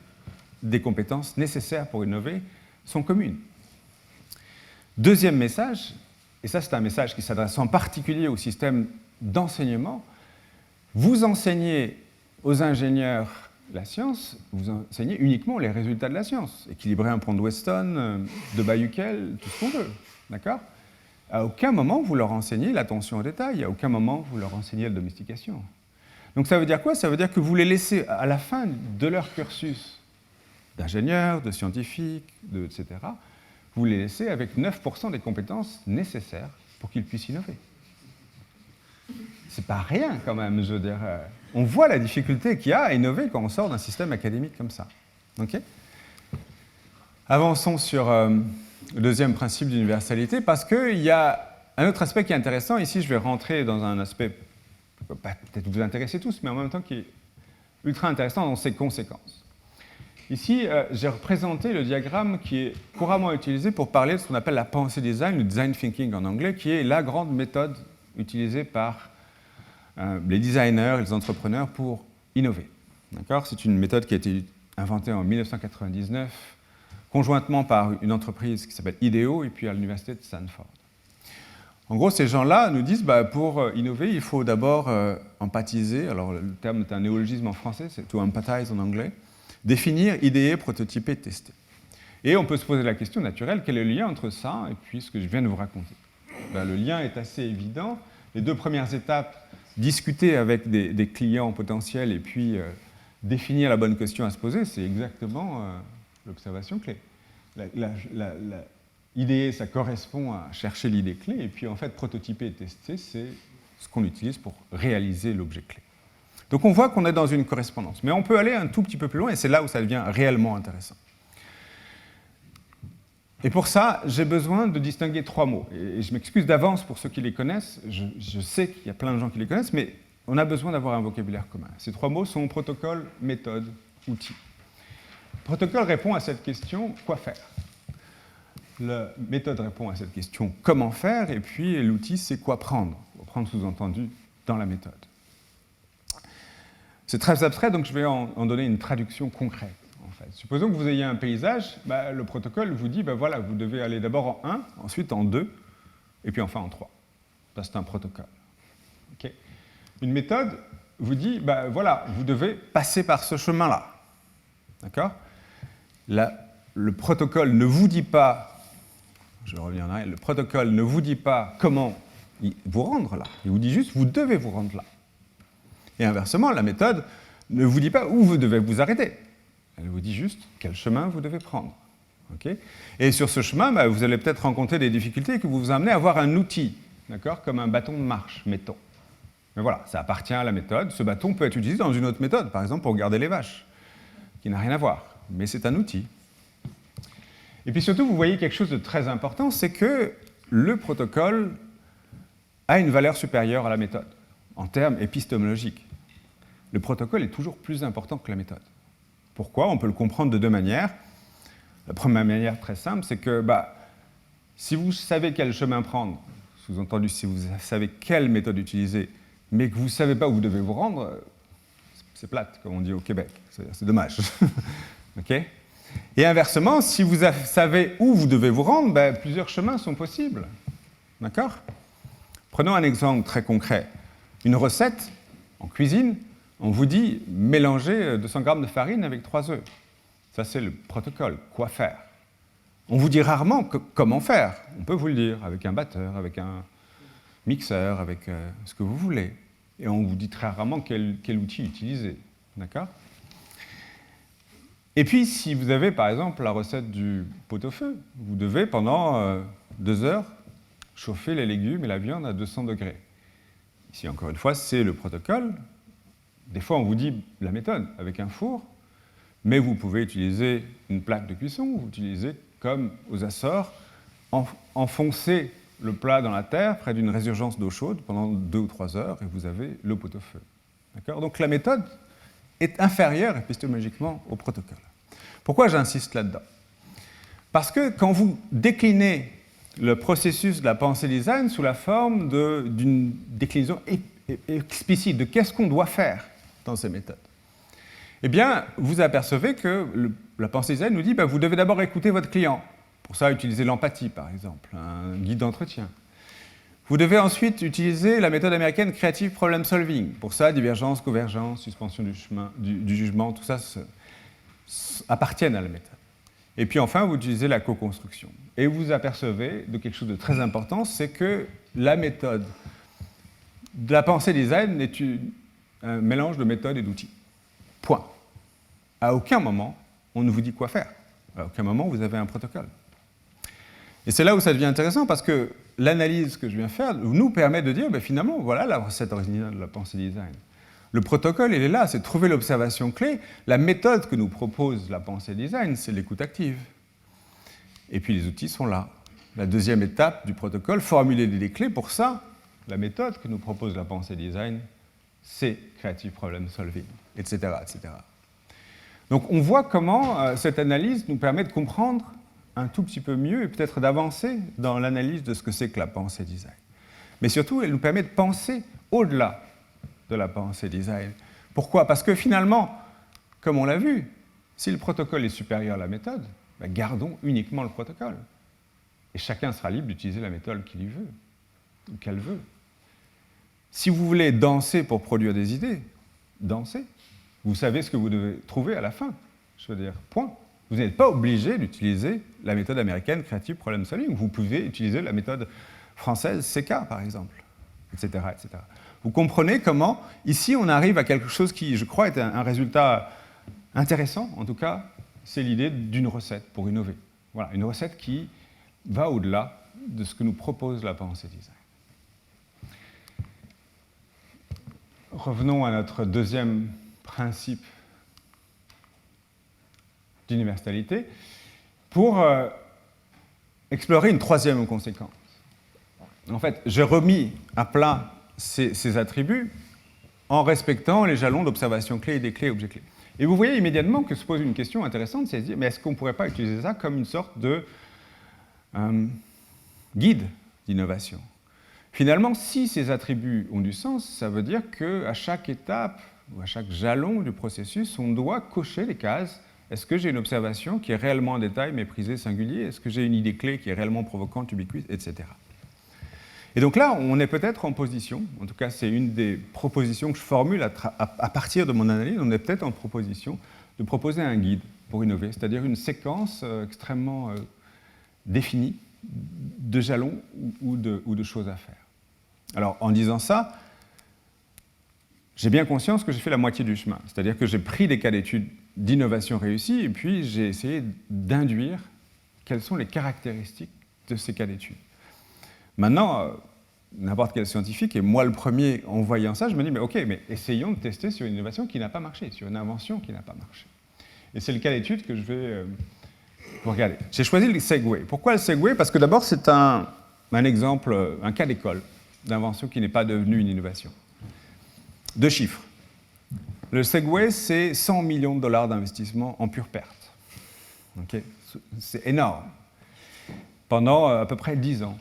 des compétences nécessaires pour innover sont communes. Deuxième message, et ça c'est un message qui s'adresse en particulier au système d'enseignement, vous enseignez aux ingénieurs la science, vous enseignez uniquement les résultats de la science. Équilibrer un pont de Weston, de Bayukel, tout ce qu'on veut. D'accord? À aucun moment vous leur enseignez l'attention aux détails, à aucun moment vous leur enseignez la domestication. Donc ça veut dire quoi? Ça veut dire que vous les laissez à la fin de leur cursus d'ingénieurs, de scientifiques, etc., vous les laissez avec 9% des compétences nécessaires pour qu'ils puissent innover. C'est pas rien quand même, je veux dire. On voit la difficulté qu'il y a à innover quand on sort d'un système académique comme ça. Okay? Avançons sur le deuxième principe d'universalité, parce qu'il y a un autre aspect qui est intéressant. Ici, je vais rentrer dans un aspect qui ne peut pas peut-être vous intéresser tous, mais en même temps qui est ultra intéressant dans ses conséquences. Ici, j'ai représenté le diagramme qui est couramment utilisé pour parler de ce qu'on appelle la pensée design, le design thinking en anglais, qui est la grande méthode utilisée par les designers et les entrepreneurs pour innover. D'accord? C'est une méthode qui a été inventée en 1999, conjointement par une entreprise qui s'appelle IDEO et puis à l'université de Stanford. En gros, ces gens-là nous disent pour innover, il faut d'abord empathiser. Alors, le terme est un néologisme en français, c'est to empathize en anglais. Définir, idéer, prototyper, tester. Et on peut se poser la question naturelle, quel est le lien entre ça et puis ce que je viens de vous raconter? ben, le lien est assez évident. Les 2 premières étapes, discuter avec des clients potentiels et puis définir la bonne question à se poser, c'est exactement l'observation clé. Idéer, ça correspond à chercher l'idée clé, et puis en fait, prototyper et tester, c'est ce qu'on utilise pour réaliser l'objet clé. Donc on voit qu'on est dans une correspondance. Mais on peut aller un tout petit peu plus loin, et c'est là où ça devient réellement intéressant. Et pour ça, j'ai besoin de distinguer 3 mots. Et je m'excuse d'avance pour ceux qui les connaissent. Je sais qu'il y a plein de gens qui les connaissent, mais on a besoin d'avoir un vocabulaire commun. Ces 3 mots sont protocole, méthode, outil. Le protocole répond à cette question, quoi faire? La méthode répond à cette question, comment faire? Et puis l'outil, c'est quoi prendre? Prendre sous-entendu dans la méthode. C'est très abstrait, donc je vais en donner une traduction concrète. En fait. Supposons que vous ayez un paysage, bah, le protocole vous dit, bah, voilà, vous devez aller d'abord en 1, ensuite en 2, et puis enfin en 3. Ça, c'est un protocole. Okay. Une méthode vous dit, bah, voilà, vous devez passer par ce chemin-là. D'accord? Le protocole ne vous dit pas, je reviens en arrière, le protocole ne vous dit pas comment vous rendre là. Il vous dit juste, vous devez vous rendre là. Et inversement, la méthode ne vous dit pas où vous devez vous arrêter. Elle vous dit juste quel chemin vous devez prendre. Okay? Et sur ce chemin, bah, vous allez peut-être rencontrer des difficultés qui vous amener à avoir un outil, d'accord, comme un bâton de marche, mettons. Mais voilà, ça appartient à la méthode. Ce bâton peut être utilisé dans une autre méthode, par exemple pour garder les vaches, qui n'a rien à voir. Mais c'est un outil. Et puis surtout, vous voyez quelque chose de très important, c'est que le protocole a une valeur supérieure à la méthode, en termes épistémologiques. Le protocole est toujours plus important que la méthode. Pourquoi? On peut le comprendre de 2 manières. La première manière très simple, c'est que bah, si vous savez quel chemin prendre, sous-entendu si vous savez quelle méthode utiliser, mais que vous ne savez pas où vous devez vous rendre, c'est plate, comme on dit au Québec. C'est dommage. Okay? Et inversement, si vous savez où vous devez vous rendre, ben, plusieurs chemins sont possibles. D'accord? Prenons un exemple très concret. Une recette en cuisine, on vous dit mélanger 200 g de farine avec 3 œufs. Ça, c'est le protocole. Quoi faire? On vous dit rarement comment faire. On peut vous le dire avec un batteur, avec un mixeur, avec ce que vous voulez. Et on vous dit très rarement quel outil utiliser. D'accord? Et puis, si vous avez, par exemple, la recette du pot-au-feu, vous devez, pendant 2 heures, chauffer les légumes et la viande à 200 degrés. Ici, encore une fois, c'est le protocole. Des fois, on vous dit la méthode avec un four, mais vous pouvez utiliser une plaque de cuisson, vous utilisez, comme aux Açores, enfoncer le plat dans la terre près d'une résurgence d'eau chaude pendant 2 ou 3 heures, et vous avez le pot-au-feu. D'accord? Donc la méthode est inférieure épistémologiquement au protocole. Pourquoi j'insiste là-dedans? Parce que quand vous déclinez le processus de la pensée design sous la forme d'une déclinaison explicite de qu'est-ce qu'on doit faire dans ces méthodes, eh bien, vous apercevez que la pensée design nous dit bah, vous devez d'abord écouter votre client. Pour ça, utiliser l'empathie, par exemple, un guide d'entretien. Vous devez ensuite utiliser la méthode américaine Creative Problem Solving. Pour ça, divergence, convergence, suspension du jugement, tout ça appartiennent à la méthode. Et puis enfin, vous utilisez la co-construction. Et vous apercevez de quelque chose de très important, c'est que la méthode de la pensée design est un mélange de méthodes et d'outils. Point. À aucun moment, on ne vous dit quoi faire. À aucun moment, vous avez un protocole. Et c'est là où ça devient intéressant, parce que l'analyse que je viens faire nous permet de dire, ben finalement, voilà la recette originale de la pensée design. Le protocole, il est là, c'est de trouver l'observation clé. La méthode que nous propose la pensée design, c'est l'écoute active. Et puis les outils sont là. La deuxième étape du protocole, formuler des idées clés. Pour ça, la méthode que nous propose la pensée design, c'est Creative Problem Solving, etc., etc. Donc on voit comment cette analyse nous permet de comprendre un tout petit peu mieux et peut-être d'avancer dans l'analyse de ce que c'est que la pensée design. Mais surtout, elle nous permet de penser au-delà de la pensée design. Pourquoi? Parce que finalement, comme on l'a vu, si le protocole est supérieur à la méthode, ben gardons uniquement le protocole. Et chacun sera libre d'utiliser la méthode qu'il veut, ou qu'elle veut. Si vous voulez danser pour produire des idées, dansez. Vous savez ce que vous devez trouver à la fin. Je veux dire, point. Vous n'êtes pas obligé d'utiliser la méthode américaine Creative Problem Solving. Vous pouvez utiliser la méthode française CK, par exemple, etc., etc. Vous comprenez comment, ici, on arrive à quelque chose qui, je crois, est un résultat intéressant, en tout cas, c'est l'idée d'une recette pour innover. Voilà, une recette qui va au-delà de ce que nous propose la pensée design. Revenons à notre deuxième principe d'universalité pour explorer une troisième conséquence. En fait, j'ai remis à plat ces attributs en respectant les jalons d'observation clé et des clés objets clés. Et vous voyez immédiatement que se pose une question intéressante, c'est de se dire, mais est-ce qu'on ne pourrait pas utiliser ça comme une sorte de guide d'innovation? Finalement, si ces attributs ont du sens, ça veut dire qu'à chaque étape ou à chaque jalon du processus, on doit cocher les cases. Est-ce que j'ai une observation qui est réellement en détail, méprisée, singulier? Est-ce que j'ai une idée clé qui est réellement provocante, ubiquite, etc. Et donc là, on est peut-être en position, en tout cas c'est une des propositions que je formule à partir de mon analyse, on est peut-être en proposition de proposer un guide pour innover, c'est-à-dire une séquence extrêmement définie de jalons ou de choses à faire. Alors en disant ça, j'ai bien conscience que j'ai fait la moitié du chemin, c'est-à-dire que j'ai pris des cas d'études d'innovation réussie et puis j'ai essayé d'induire quelles sont les caractéristiques de ces cas d'études. Maintenant, n'importe quel scientifique, et moi le premier en voyant ça, je me dis, mais ok, mais essayons de tester sur une innovation qui n'a pas marché, sur une invention qui n'a pas marché. Et c'est le cas d'étude que je vais vous regarder. J'ai choisi le Segway. Pourquoi le Segway? Parce que d'abord, c'est un exemple, un cas d'école d'invention qui n'est pas devenue une innovation. 2 chiffres. Le Segway, c'est 100 millions de dollars d'investissement en pure perte. Okay? C'est énorme. Pendant à peu près 10 ans.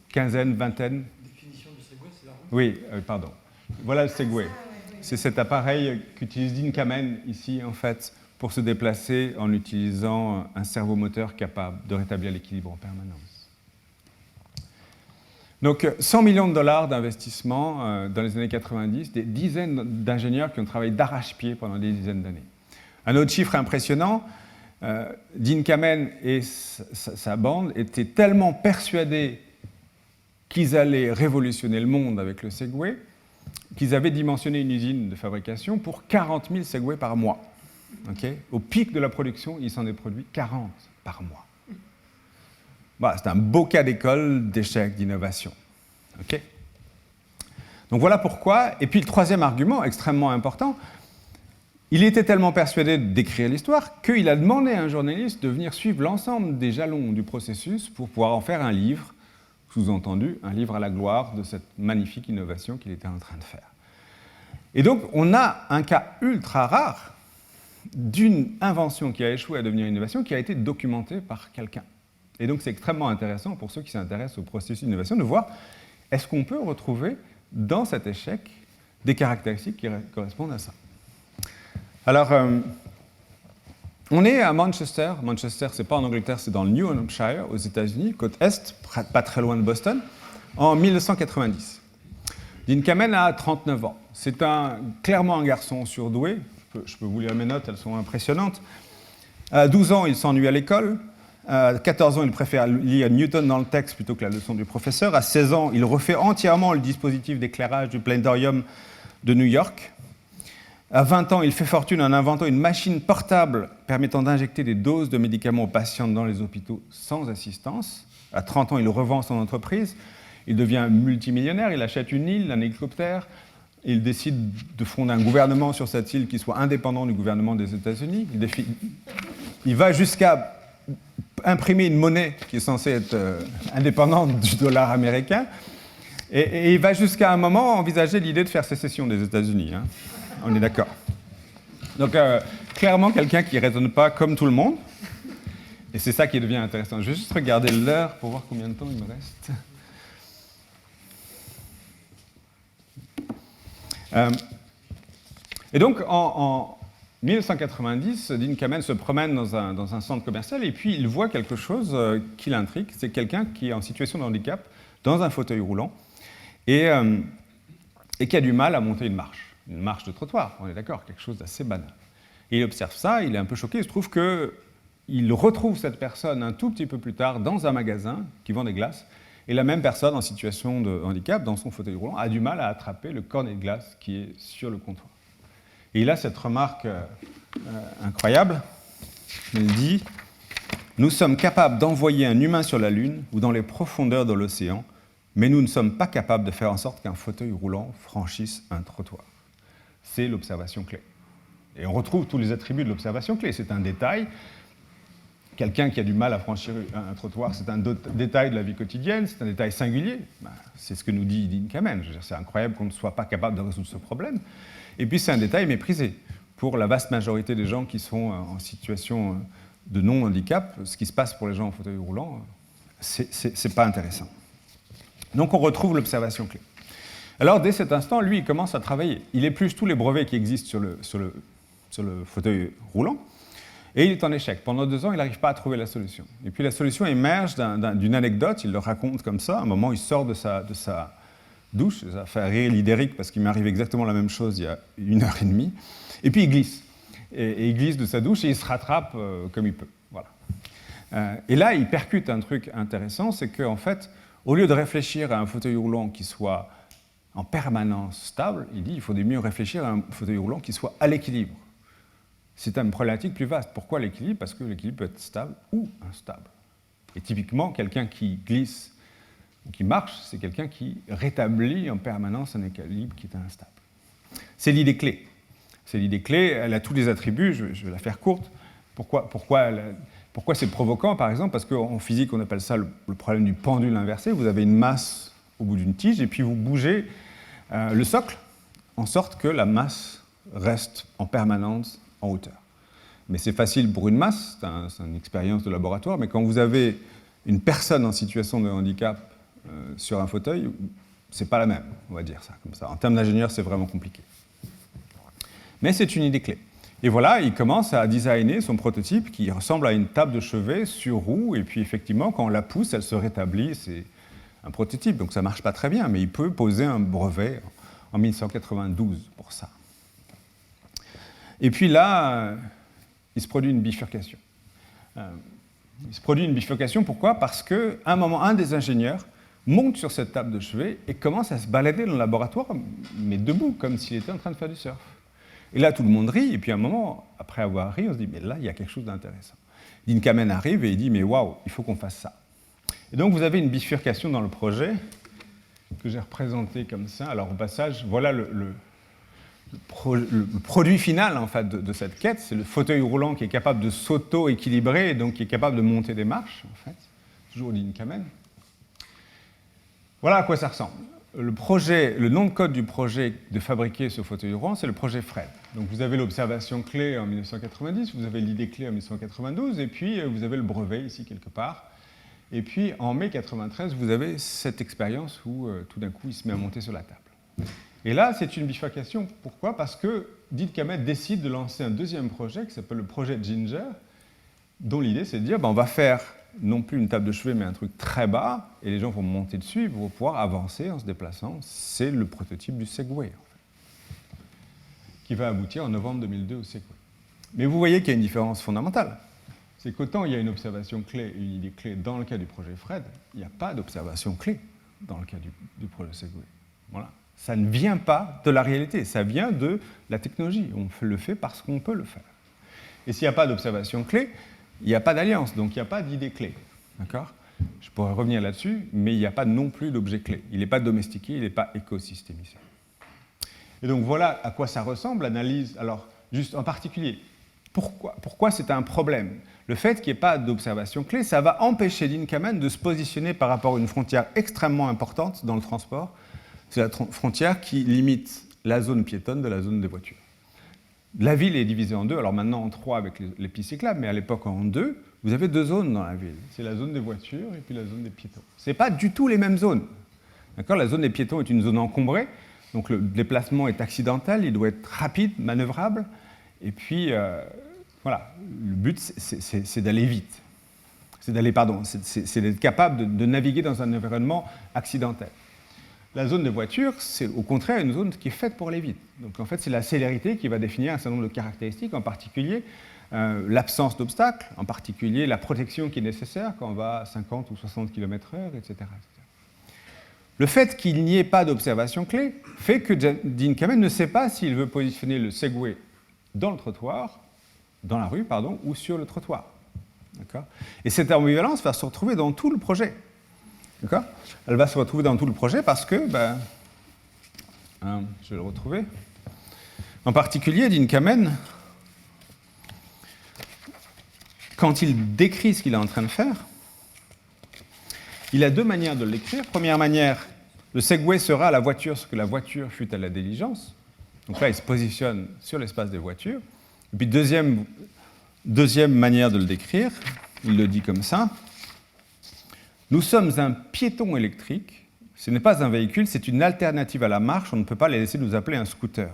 Quinzaine, vingtaine. Définition du Segway, c'est la roue? Oui, pardon. Voilà le Segway. C'est cet appareil qu'utilise Dean Kamen ici, en fait, pour se déplacer en utilisant un servomoteur capable de rétablir l'équilibre en permanence. Donc, 100 millions de dollars d'investissement dans les années 90, des dizaines d'ingénieurs qui ont travaillé d'arrache-pied pendant des dizaines d'années. Un autre chiffre impressionnant, Dean Kamen et sa bande étaient tellement persuadés qu'ils allaient révolutionner le monde avec le Segway qu'ils avaient dimensionné une usine de fabrication pour 40 000 Segway par mois. Okay? Au pic de la production, il s'en est produit 40 par mois. Voilà, c'est un beau cas d'école d'échec d'innovation. Okay? Donc voilà pourquoi. Et puis le troisième argument, extrêmement important, il était tellement persuadé d'écrire l'histoire qu'il a demandé à un journaliste de venir suivre l'ensemble des jalons du processus pour pouvoir en faire un livre, sous-entendu, un livre à la gloire de cette magnifique innovation qu'il était en train de faire. Et donc, on a un cas ultra rare d'une invention qui a échoué à devenir une innovation qui a été documentée par quelqu'un. Et donc, c'est extrêmement intéressant pour ceux qui s'intéressent au processus d'innovation de voir est-ce qu'on peut retrouver dans cet échec des caractéristiques qui correspondent à ça. Alors, on est à Manchester. Manchester, ce n'est pas en Angleterre, c'est dans le New Hampshire, aux États-Unis, côte Est, pas très loin de Boston, en 1990. Dean Kamen a 39 ans. C'est clairement un garçon surdoué. Je peux vous lire mes notes, elles sont impressionnantes. À 12 ans, il s'ennuie à l'école. À 14 ans, il préfère lire Newton dans le texte plutôt que la leçon du professeur. À 16 ans, il refait entièrement le dispositif d'éclairage du planétorium de New York. À 20 ans, il fait fortune en inventant une machine portable permettant d'injecter des doses de médicaments aux patients dans les hôpitaux sans assistance. À 30 ans, il revend son entreprise. Il devient multimillionnaire. Il achète une île, un hélicoptère. Il décide de fonder un gouvernement sur cette île qui soit indépendant du gouvernement des États-Unis. Il va jusqu'à imprimer une monnaie qui est censée être indépendante du dollar américain. Et il va jusqu'à un moment envisager l'idée de faire sécession des États-Unis. Hein. On est d'accord. Donc, clairement, quelqu'un qui ne raisonne pas comme tout le monde. Et c'est ça qui devient intéressant. Je vais juste regarder l'heure pour voir combien de temps il me reste. Et donc, en 1990, Dean Kamen se promène dans un centre commercial et puis il voit quelque chose qui l'intrigue. C'est quelqu'un qui est en situation de handicap, dans un fauteuil roulant, et qui a du mal à monter une marche de trottoir, on est d'accord, quelque chose d'assez banal. Et il observe ça, il est un peu choqué, il se trouve que il retrouve cette personne un tout petit peu plus tard dans un magasin qui vend des glaces, et la même personne en situation de handicap, dans son fauteuil roulant, a du mal à attraper le cornet de glace qui est sur le comptoir. Et il a cette remarque incroyable. Il dit « Nous sommes capables d'envoyer un humain sur la Lune ou dans les profondeurs de l'océan, mais nous ne sommes pas capables de faire en sorte qu'un fauteuil roulant franchisse un trottoir. » C'est l'observation clé. Et on retrouve tous les attributs de l'observation clé. C'est un détail. Quelqu'un qui a du mal à franchir un trottoir, c'est un détail de la vie quotidienne, c'est un détail singulier. C'est ce que nous dit Dean Kamen. C'est incroyable qu'on ne soit pas capable de résoudre ce problème. Et puis c'est un détail méprisé. Pour la vaste majorité des gens qui sont en situation de non-handicap, ce qui se passe pour les gens en fauteuil roulant, c'est pas intéressant. Donc on retrouve l'observation clé. Alors dès cet instant, lui, il commence à travailler. Il épluche tous les brevets qui existent sur le fauteuil roulant, et il est en échec. Pendant 2 ans, il n'arrive pas à trouver la solution. Et puis la solution émerge d'une anecdote, il le raconte comme ça. À un moment, il sort de sa douche, ça fait rire l'idérique parce qu'il m'arrive exactement la même chose il y a 1h30, et puis il glisse. Et il glisse de sa douche et il se rattrape comme il peut. Voilà. Et là, il percute un truc intéressant, c'est qu'en fait, au lieu de réfléchir à un fauteuil roulant qui soit en permanence stable, il dit qu'il faut mieux réfléchir à un fauteuil roulant qui soit à l'équilibre. C'est une problématique plus vaste. Pourquoi l'équilibre? Parce que l'équilibre peut être stable ou instable. Et typiquement, quelqu'un qui glisse ou qui marche, c'est quelqu'un qui rétablit en permanence un équilibre qui est instable. C'est l'idée clé. C'est l'idée clé, elle a tous les attributs, je vais la faire courte. Pourquoi c'est provoquant, par exemple? Parce qu'en physique, on appelle ça le problème du pendule inversé. Vous avez une masse au bout d'une tige et puis vous bougez le socle en sorte que la masse reste en permanence en hauteur. Mais c'est facile pour une masse, c'est une expérience de laboratoire, mais quand vous avez une personne en situation de handicap sur un fauteuil, c'est pas la même, on va dire ça comme ça. En termes d'ingénieur, c'est vraiment compliqué. Mais c'est une idée clé. Et voilà, il commence à designer son prototype qui ressemble à une table de chevet sur roue, et puis effectivement, quand on la pousse, elle se rétablit, c'est un prototype, donc ça ne marche pas très bien, mais il peut poser un brevet en 1992 pour ça. Et puis là, il se produit une bifurcation. Pourquoi? Parce qu'à un moment, un des ingénieurs monte sur cette table de chevet et commence à se balader dans le laboratoire, mais debout, comme s'il était en train de faire du surf. Et là, tout le monde rit, et puis à un moment, après avoir ri, on se dit, mais là, il y a quelque chose d'intéressant. Dean Kamen arrive et il dit, mais waouh, il faut qu'on fasse ça. Et donc, vous avez une bifurcation dans le projet que j'ai représenté comme ça. Alors, au passage, voilà le produit final en fait, de cette quête, c'est le fauteuil roulant qui est capable de s'auto-équilibrer et donc qui est capable de monter des marches, en fait. Toujours Dean Kamen. Voilà à quoi ça ressemble. Le nom de code du projet de fabriquer ce fauteuil roulant, c'est le projet Fred. Donc vous avez l'observation clé en 1990, vous avez l'idée clé en 1992, et puis vous avez le brevet ici quelque part. Et puis en mai 1993, vous avez cette expérience où tout d'un coup il se met à monter sur la table. Et là, c'est une bifurcation. Pourquoi? Parce que Dean Kamen décide de lancer un deuxième projet qui s'appelle le projet Ginger, dont l'idée c'est de dire on va faire non plus une table de chevet, mais un truc très bas, et les gens vont monter dessus et vont pouvoir avancer en se déplaçant. C'est le prototype du Segway, en fait, qui va aboutir en novembre 2002 au Segway. Mais vous voyez qu'il y a une différence fondamentale. C'est qu'autant il y a une observation clé et une idée clé dans le cas du projet Fred, il n'y a pas d'observation clé dans le cas du projet Segway. Voilà. Ça ne vient pas de la réalité, ça vient de la technologie. On le fait parce qu'on peut le faire. Et s'il n'y a pas d'observation clé, il n'y a pas d'alliance, donc il n'y a pas d'idée clé. D'accord? Je pourrais revenir là-dessus, mais il n'y a pas non plus d'objet clé. Il n'est pas domestiqué, il n'est pas écosystémisé. Et donc voilà à quoi ça ressemble, l'analyse. Alors, juste en particulier, pourquoi c'est un problème? Le fait qu'il n'y ait pas d'observation clé, ça va empêcher Dean Kamen de se positionner par rapport à une frontière extrêmement importante dans le transport. C'est la frontière qui limite la zone piétonne de la zone des voitures. La ville est divisée en deux, alors maintenant en trois avec les pistes cyclables, mais à l'époque en deux. Vous avez deux zones dans la ville. C'est la zone des voitures et puis la zone des piétons. Ce n'est pas du tout les mêmes zones. D'accord? La zone des piétons est une zone encombrée, donc le déplacement est accidentel, il doit être rapide, manœuvrable. Et puis, voilà, le but, c'est d'aller vite. C'est d'être capable de naviguer dans un environnement accidentel. la zone de voiture, c'est au contraire une zone qui est faite pour aller vite. Donc en fait, c'est la célérité qui va définir un certain nombre de caractéristiques, en particulier l'absence d'obstacles, en particulier la protection qui est nécessaire quand on va à 50 ou 60 km/h, etc. Le fait qu'il n'y ait pas d'observation clé fait que Dean Kamen ne sait pas s'il veut positionner le Segway dans le trottoir, dans la rue, pardon, ou sur le trottoir. D'accord ? Et cette ambivalence va se retrouver dans tout le projet. D'accord ? Elle va se retrouver dans tout le projet parce que, je vais le retrouver. En particulier, Dean Kamen, quand il décrit ce qu'il est en train de faire, il a deux manières de l'écrire. Première manière, le Segway sera à la voiture ce que la voiture fut à la diligence. Donc là, il se positionne sur l'espace des voitures. Et puis deuxième manière de le décrire, il le dit comme ça. Nous sommes un piéton électrique. Ce n'est pas un véhicule, c'est une alternative à la marche. On ne peut pas les laisser nous appeler un scooter.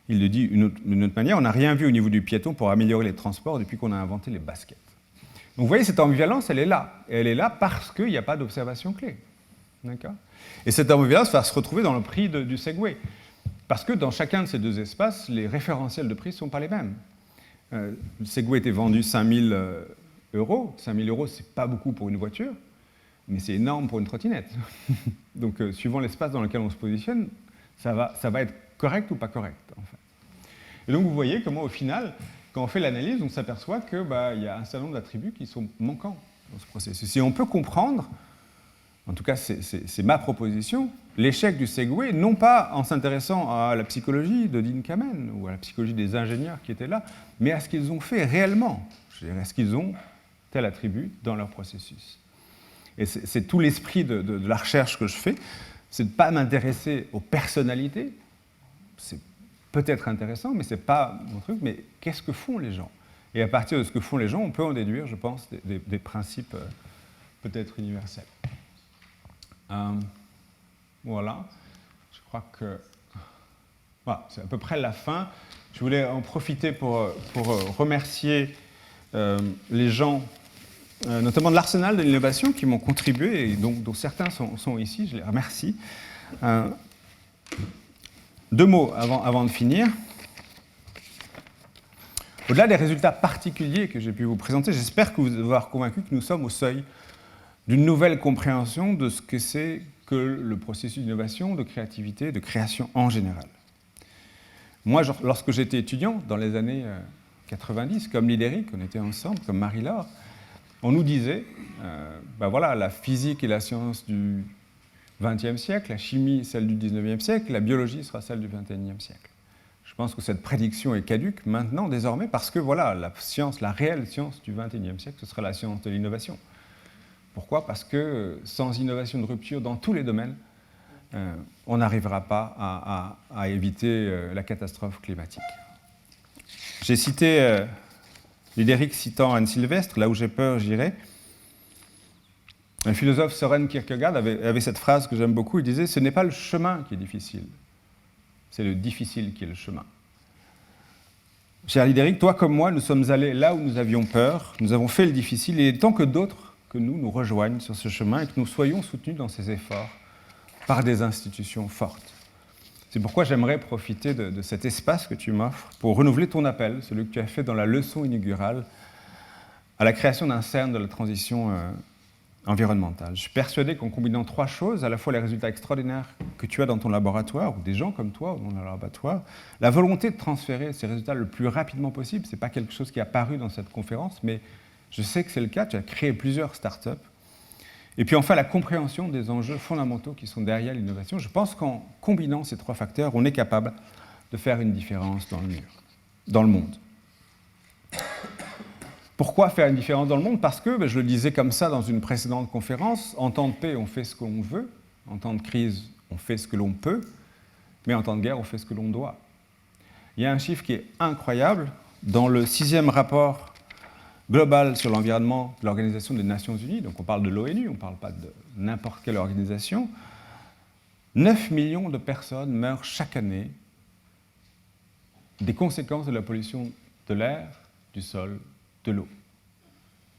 Il le dit d'une autre manière. On n'a rien vu au niveau du piéton pour améliorer les transports depuis qu'on a inventé les baskets. Donc vous voyez, cette ambivalence, elle est là. Et elle est là parce qu'il n'y a pas d'observation clé. D'accord ? Et cette ambivalence va se retrouver dans le prix du Segway. Parce que dans chacun de ces deux espaces, les référentiels de prix ne sont pas les mêmes. Le Segway était vendu 5 000 euros. 5 000 euros, ce n'est pas beaucoup pour une voiture, mais c'est énorme pour une trottinette. Donc, suivant l'espace dans lequel on se positionne, ça va être correct ou pas correct, en fait. Et donc, vous voyez comment, au final, quand on fait l'analyse, on s'aperçoit qu'il y a un certain nombre d'attributs qui sont manquants dans ce processus. Si on peut comprendre, en tout cas, c'est ma proposition, l'échec du Segway, non pas en s'intéressant à la psychologie de Dean Kamen ou à la psychologie des ingénieurs qui étaient là, mais à ce qu'ils ont fait réellement. Je dirais, est-ce qu'ils ont tel attribut dans leur processus. Et c'est tout l'esprit de la recherche que je fais, c'est de ne pas m'intéresser aux personnalités. C'est peut-être intéressant, mais ce n'est pas mon truc, mais qu'est-ce que font les gens ? Et à partir de ce que font les gens, on peut en déduire, je pense, des principes peut-être universels. Voilà, je crois que voilà, c'est à peu près la fin. Je voulais en profiter pour remercier les gens, notamment de l'Arsenal de l'innovation, qui m'ont contribué et dont certains sont ici, je les remercie. Deux mots avant de finir. Au-delà des résultats particuliers que j'ai pu vous présenter, j'espère que vous avoir convaincu que nous sommes au seuil d'une nouvelle compréhension de ce que c'est que le processus d'innovation, de créativité, de création en général. Moi, lorsque j'étais étudiant, dans les années 90, comme Lidéric, on était ensemble, comme Marie-Laure, on nous disait, voilà, la physique est la science du XXe siècle, la chimie celle du XIXe siècle, la biologie sera celle du XXIe siècle. Je pense que cette prédiction est caduque maintenant, désormais, parce que voilà, la science, la réelle science du XXIe siècle, ce sera la science de l'innovation. Pourquoi ? Parce que sans innovation de rupture dans tous les domaines, on n'arrivera pas à éviter la catastrophe climatique. J'ai cité Lidéric citant Anne Sylvestre, là où j'ai peur, j'irai. Le philosophe Søren Kierkegaard avait cette phrase que j'aime beaucoup, il disait « Ce n'est pas le chemin qui est difficile, c'est le difficile qui est le chemin ». Cher Lidéric, toi comme moi, nous sommes allés là où nous avions peur, nous avons fait le difficile, et tant que d'autres que nous rejoignent sur ce chemin et que nous soyons soutenus dans ces efforts par des institutions fortes. C'est pourquoi j'aimerais profiter de cet espace que tu m'offres pour renouveler ton appel, celui que tu as fait dans la leçon inaugurale, à la création d'un CERN de la transition environnementale. Je suis persuadé qu'en combinant trois choses, à la fois les résultats extraordinaires que tu as dans ton laboratoire, ou des gens comme toi dans leur laboratoire, la volonté de transférer ces résultats le plus rapidement possible, ce n'est pas quelque chose qui est apparu dans cette conférence, mais je sais que c'est le cas, tu as créé plusieurs startups. Et puis enfin, la compréhension des enjeux fondamentaux qui sont derrière l'innovation. Je pense qu'en combinant ces trois facteurs, on est capable de faire une différence dans le monde. Pourquoi faire une différence dans le monde ? Parce que, je le disais comme ça dans une précédente conférence, en temps de paix, on fait ce que l'on veut, en temps de crise, on fait ce que l'on peut, mais en temps de guerre, on fait ce que l'on doit. Il y a un chiffre qui est incroyable. Dans le 6e rapport global sur l'environnement de l'Organisation des Nations Unies, donc on parle de l'ONU, on ne parle pas de n'importe quelle organisation, 9 millions de personnes meurent chaque année des conséquences de la pollution de l'air, du sol, de l'eau.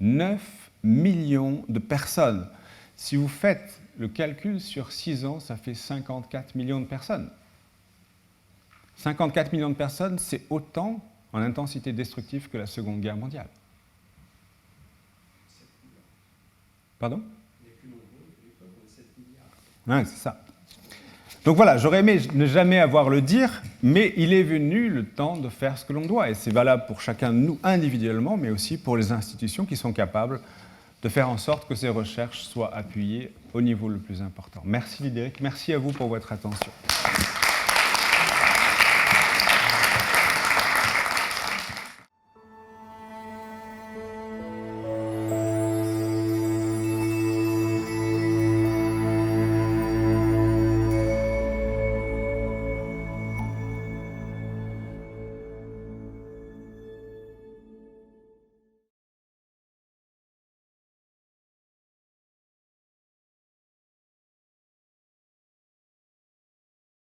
9 millions de personnes. Si vous faites le calcul sur 6 ans, ça fait 54 millions de personnes. 54 millions de personnes, c'est autant en intensité destructive que la Seconde Guerre mondiale. Pardon? Ouais, c'est ça. Donc voilà, j'aurais aimé ne jamais avoir le dire, mais il est venu le temps de faire ce que l'on doit. Et c'est valable pour chacun de nous individuellement, mais aussi pour les institutions qui sont capables de faire en sorte que ces recherches soient appuyées au niveau le plus important. Merci Lidéric, merci à vous pour votre attention.